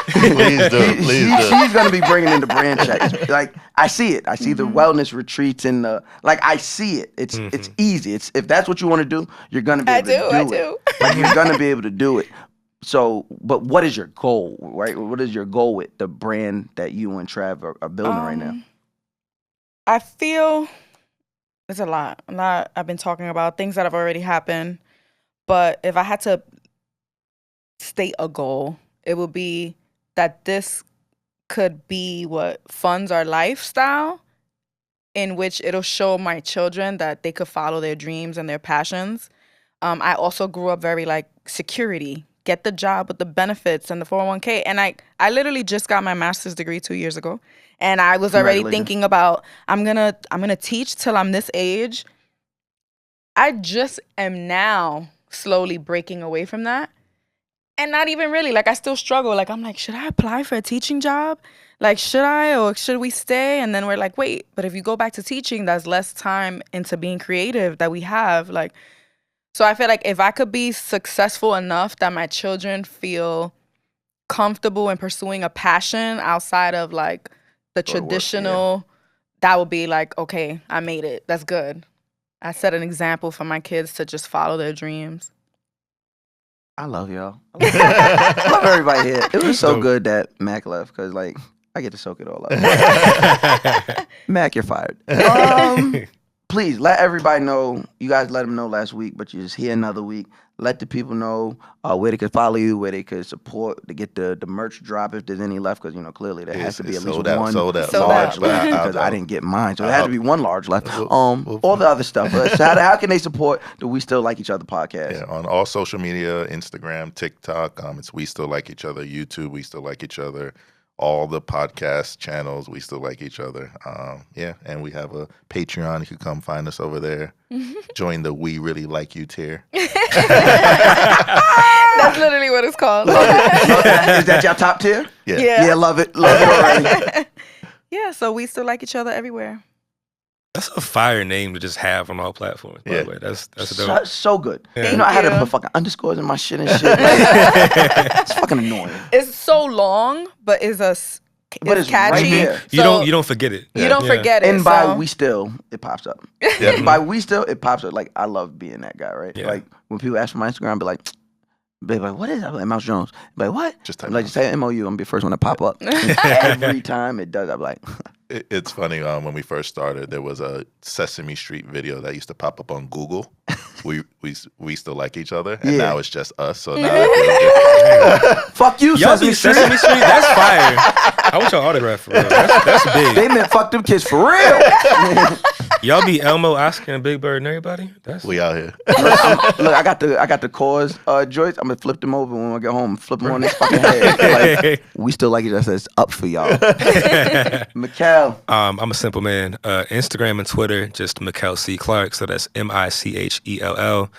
Please do. She's gonna be bringing in the brand checks. Like I see it. I see the wellness retreats and I see it. It's easy. It's if that's what you want to do, you're gonna be able to do it. I do. Like you're gonna be able to do it. So, but what is your goal, right? What is your goal with the brand that you and Trav are building right now? I feel it's a lot I've been talking about, things that have already happened. But if I had to state a goal, it would be that this could be what funds our lifestyle, in which it'll show my children that they could follow their dreams and their passions. I also grew up very like security, get the job with the benefits and the 401k. And I literally just got my master's degree 2 years ago. And I was already thinking about, I'm gonna teach till I'm this age. I just am now slowly breaking away from that. And not even really, like I still struggle. Like I'm like, should I apply for a teaching job? Like, should I, or should we stay? And then we're like, wait, but if you go back to teaching, that's less time into being creative that we have. Like, so I feel like if I could be successful enough that my children feel comfortable in pursuing a passion outside of like the traditional, that would be like, okay, I made it. That's good. I set an example for my kids to just follow their dreams. I love y'all. I love everybody here. It was so good that Mack left because, like, I get to soak it all up. Mack, you're fired. Please let everybody know. You guys let them know last week, but you're just here another week. Let the people know where they could follow you, where they could support to get the merch drop if there's any left. Because clearly there has to be at least one large left because I didn't get mine, so there has to be one large left. All the other stuff. So how can they support the We Still Like Each Other podcast? Yeah, on all social media, Instagram, TikTok. It's We Still Like Each Other. YouTube, We Still Like Each Other. All the podcast channels, We Still Like Each Other. And we have a Patreon. You can come find us over there. Join the We Really Like You tier. That's literally what it's called. Love it. Is that your top tier? Yeah, love it. Love it already. Yeah, so We Still Like Each Other everywhere. That's a fire name to just have on all platforms, by the way. That's dope. So good. Yeah. I had to put fucking underscores in my shit and shit. It's fucking annoying. It's so long, but it's catchy. Right there. You don't forget it. You don't forget it. And by We Still, it pops up. Yeah. By We Still, it pops up. Like, I love being that guy, right? Yeah. Like, when people ask for my Instagram, I'll be like, Be like, what is that? I'm like, Mouse Jones. Be like, what? Just I'm type like, just say MOU. I'm gonna be the first one to pop up. Every time it does, I'm like, It's funny. When we first started, there was a Sesame Street video that used to pop up on Google. We still like each other, and now it's just us. So now I feel good. fuck you, Y'all Sesame be Street. Sesame Street? That's fire. I want your autograph for real. That's big. They meant fuck them kids for real. Y'all be Elmo, Oscar, and Big Bird and everybody? That's We out here. Look, I got the cause joints. I'm gonna flip them over when I get home. Flip them on this fucking head. Like, we still like each other. It's up for y'all. Michell. I'm a simple man. Instagram and Twitter, just Michell C. Clark. So that's Michell,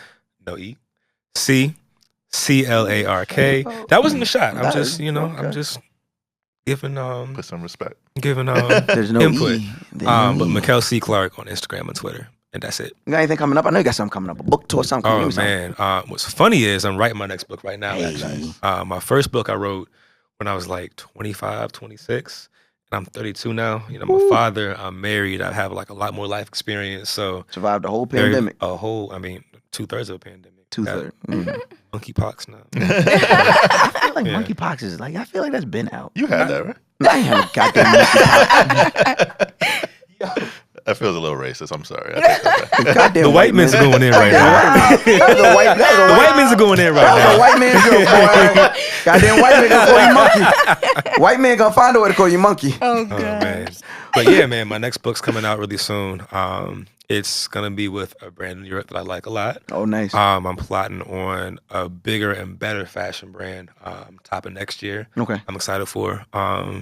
no E, CClark. That wasn't a shot. I'm just, I'm just giving Put some respect. There's no input. E. There's no But E. Michell C. Clark on Instagram and Twitter, and that's it. You got anything coming up? I know you got something coming up. A book tour, something. Oh Give me something. man, what's funny is I'm writing my next book right now. Hey. Actually, my first book I wrote when I was like 25, 26. I'm 32 now. I'm a father. I'm married. I have like a lot more life experience. So Survived the whole pandemic. 2/3 of a pandemic. 2/3. Monkeypox now. I feel like monkeypox is like. I feel like that's been out. You had that, right? I ain't have a goddamn monkeypox. That feels a little racist. I'm sorry. I take that back. Goddamn The white men's man. going in right now. That was a white. The white men's are going in right That was a now. white man joke, boy. Goddamn white man gonna call you monkey. White man gonna find a way to call you monkey. Oh, Oh God. man. But yeah, man, my next book's coming out really soon. It's gonna be with a brand in New York that I like a lot. Oh, nice. I'm plotting on a bigger and better fashion brand topping next year. Okay. I'm excited for.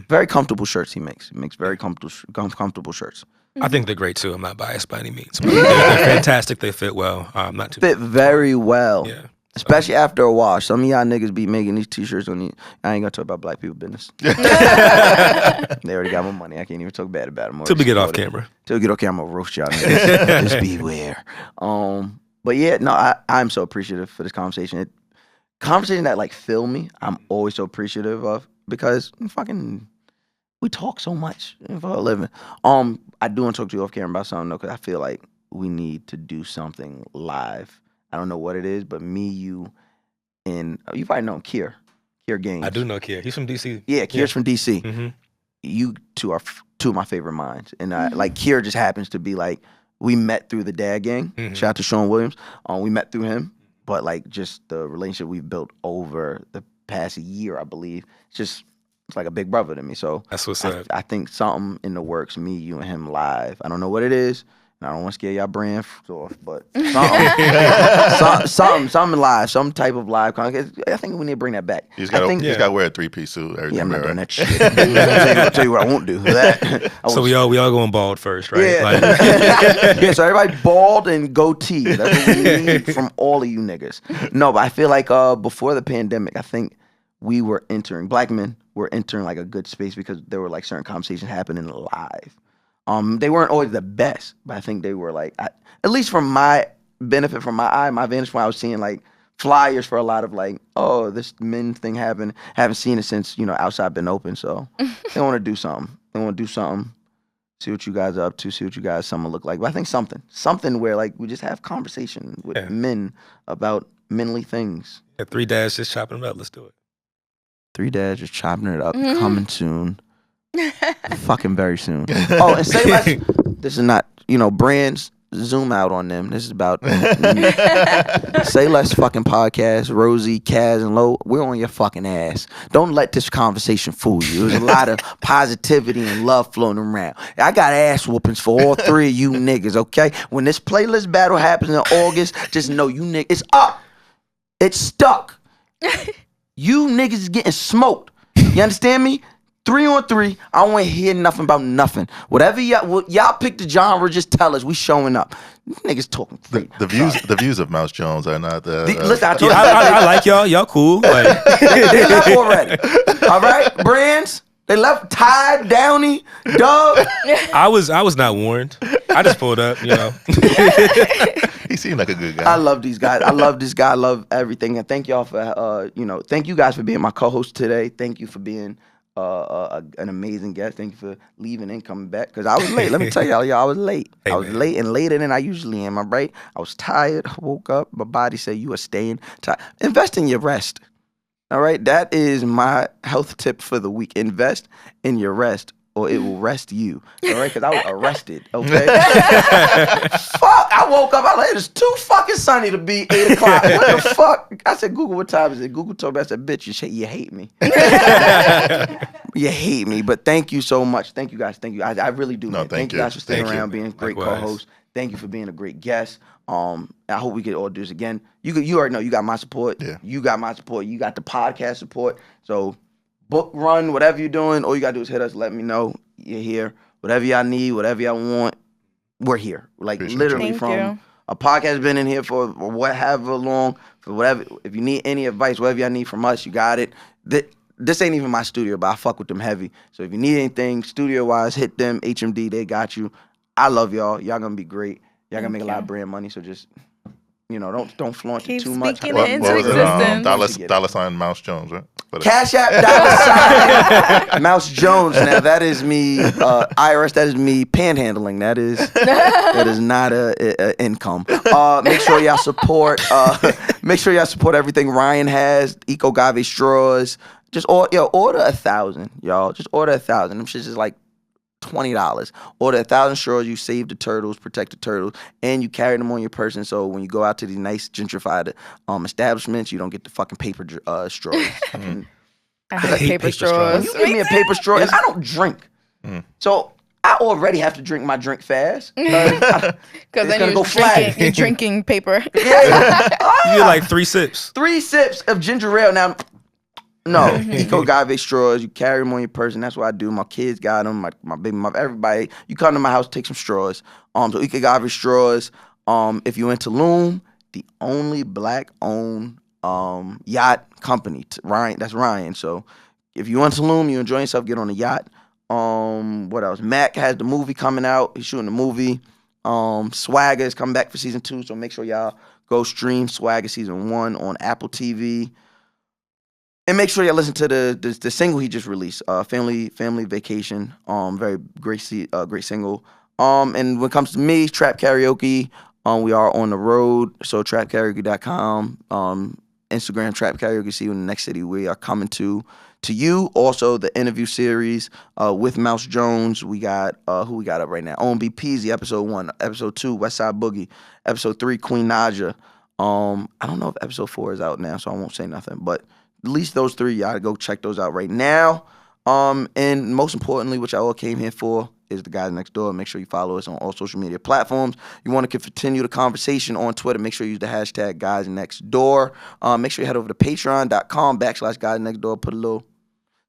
Very comfortable shirts he makes. He makes very comfortable shirts. I think they're great too. I'm not biased by any means. But they're fantastic. They fit well. Not too. Fit very well. Yeah. Especially after a wash. Some of y'all niggas be making these t-shirts on these. I ain't gonna talk about black people business. They already got my money. I can't even talk bad about them. Till we get off camera. Till we get off camera, I'll roast y'all niggas. Just beware. But yeah, no, I'm so appreciative for this conversation. Conversation that like fill me, I'm always so appreciative of because fucking we talk so much for a living. I do want to talk to you off camera about something though, because I feel like we need to do something live. I don't know what it is, but me, you, and you probably know him, Kier Gaines. I do know Kier. He's from DC. Yeah, Kier's from DC. Mm-hmm. You two are two of my favorite minds, and like Kier just happens to be like we met through the Dad Gang. Mhm. Shout out to Sean Williams. We met through him, but like just the relationship we've built over the past year, I believe, it's like a big brother to me. So That's what's up. I think something in the works, me, you, and him live. I don't know what it is. And I don't want to scare y'all brand off, but something live, some type of live content. I think we need to bring that back. You just gotta, I think, you just gotta wear a 3-piece suit every yeah, I'm time. not doing Right? that shit. I'll tell you what I won't do. That. So we all going bald first, right? Yeah. Like, Yeah, so everybody bald and goatee. That's what we need from all of you niggas. No, but I feel like before the pandemic, I think we were entering, black men were entering like a good space because there were like certain conversations happening live. They weren't always the best, but I think they were like, at least from my benefit, from my eye, my vantage point, I was seeing like flyers for a lot of like, oh, this men thing happened. Haven't seen it since, outside been open. So they want to do something. See what you guys are up to, see what you guys something look like. But I think something where like we just have conversation with men about manly things. yeah, 3 dads just chopping it up. Let's do it. 3 dads just chopping it up, coming soon. Fucking very soon. Oh, and say less. This is not, brands, zoom out on them. This is about Say Less fucking podcast. Rosie, Kaz, and Lo, we're on your fucking ass. Don't let this conversation fool you. There's a lot of positivity and love floating around. I got ass whoopings for all three of you niggas, okay? When this playlist battle happens in August, just know you niggas, it's up. It's stuck. You niggas is getting smoked. You understand me? 3-on-3, I don't want to hear nothing about nothing. Whatever y'all pick the genre, just tell us. We showing up. Niggas talking great. The views of Mouse Jones are not the. Listen, I told Yeah, you. I like y'all. Y'all cool. Like, They left already. All right? Brands, they left. Tide, Downy, Dove. I was not warned. I just pulled up, He seemed like a good guy. I love these guys. I love this guy. I love everything. And thank y'all for, thank you guys for being my co-host today. Thank you for being an amazing guest. Thank you for leaving and coming back. Because I was late. Let me tell y'all, I was late. Hey, I was man. late and later than I usually am. I'm right. I was tired. I woke up. My body said, "You are staying tired." Invest in your rest. All right. That is my health tip for the week. Invest in your rest, or it will rest you. All right. Because I was arrested. Okay. Fuck. I woke up. I was like, it's too fucking sunny to be 8 o'clock. What the fuck? I said, Google, what time is it? Google told me. I said, bitch, you hate me. You hate me, but thank you so much. Thank you guys. Thank you. I really do. No, Man. thank you you. guys for staying Thank you. around, being a great Likewise. co-host. Thank you for being a great guest. I hope we can all do this again. You already know you got my support. Yeah. You got my support. You got the podcast support. So book run, whatever you're doing, all you gotta do is hit us. Let me know you're here. Whatever y'all need, whatever y'all want, we're here. Like Appreciate literally Thank from you. a podcast been in here for whatever long, for whatever. If you need any advice, whatever y'all need from us, you got it. This ain't even my studio, but I fuck with them heavy. So if you need anything studio-wise, hit them, HMD, they got you. I love y'all. Y'all gonna be great. Y'all gonna make a lot of brand money, so just, don't flaunt Keep it too much. speaking What, it what into was it? existence. Dollar sign Mouse Jones, right? Cash App, $sign, Mouse Jones. Now that is me, IRS. That is me panhandling. That is not a income. Make sure y'all support. Make sure y'all support everything Ryan has. Eco Agave straws. Just order 1,000, y'all. Just order 1,000. Them shits is like $20. Order 1,000 straws. You save the turtles, protect the turtles, and you carry them on your person. So when you go out to these nice gentrified establishments, you don't get the fucking paper straws. I hate paper straws. You give me a paper straw, and I don't drink. So I already have to drink my drink fast. Because It's then gonna go flat. you're drinking paper. Yeah. You get like 3 sips. 3 sips of ginger ale. Now, no, Eco Agave straws. You carry them on your person. That's what I do. My kids got them. My baby, everybody. You come to my house, take some straws. So Eco Agave straws. If you into Loom, the only black-owned yacht company. Ryan, that's Ryan. So if you into Loom, you enjoy yourself, get on a yacht. What else? Mack has the movie coming out. He's shooting the movie. Swagger is coming back for season 2. So make sure y'all go stream Swagger season 1 on Apple TV. And make sure y'all listen to the single he just released, Family Vacation. Very great single. And when it comes to me, Trap Karaoke, we are on the road. So trapkaraoke.com, Instagram Trap Karaoke. See you in the next city we are coming to you. Also the interview series with Mouse Jones. We got who we got up right now. OMB Peasy, episode 1, episode 2, Westside Boogie, episode 3, Queen Naja. I don't know if episode 4 is out now, so I won't say nothing, but at least those 3, y'all go check those out right now. And most importantly, what y'all all came here for is the guys next door. Make sure you follow us on all social media platforms. You want to continue the conversation on Twitter, make sure you use the hashtag guys next door. Make sure you head over to patreon.com/guys next door. Put a little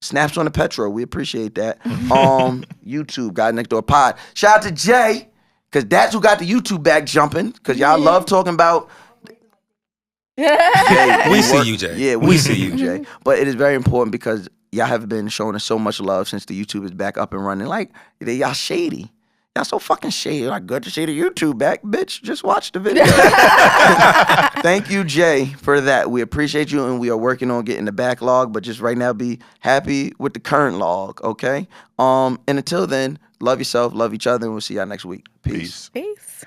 snaps on the Petro. We appreciate that. YouTube, Guys Next Door Pod. Shout out to Jay, because that's who got the YouTube back jumping, because y'all love talking about Jay, We see you, Jay. Yeah, we see you, Jay. But it is very important because y'all have been showing us so much love since the YouTube is back up and running. Like, y'all shady. Y'all so fucking shady. Like, good to see the YouTube back, bitch. Just watch the video. Thank you, Jay, for that. We appreciate you, and we are working on getting the backlog. But just right now, be happy with the current log, okay? And until then, love yourself, love each other, and we'll see y'all next week. Peace. Peace. Peace.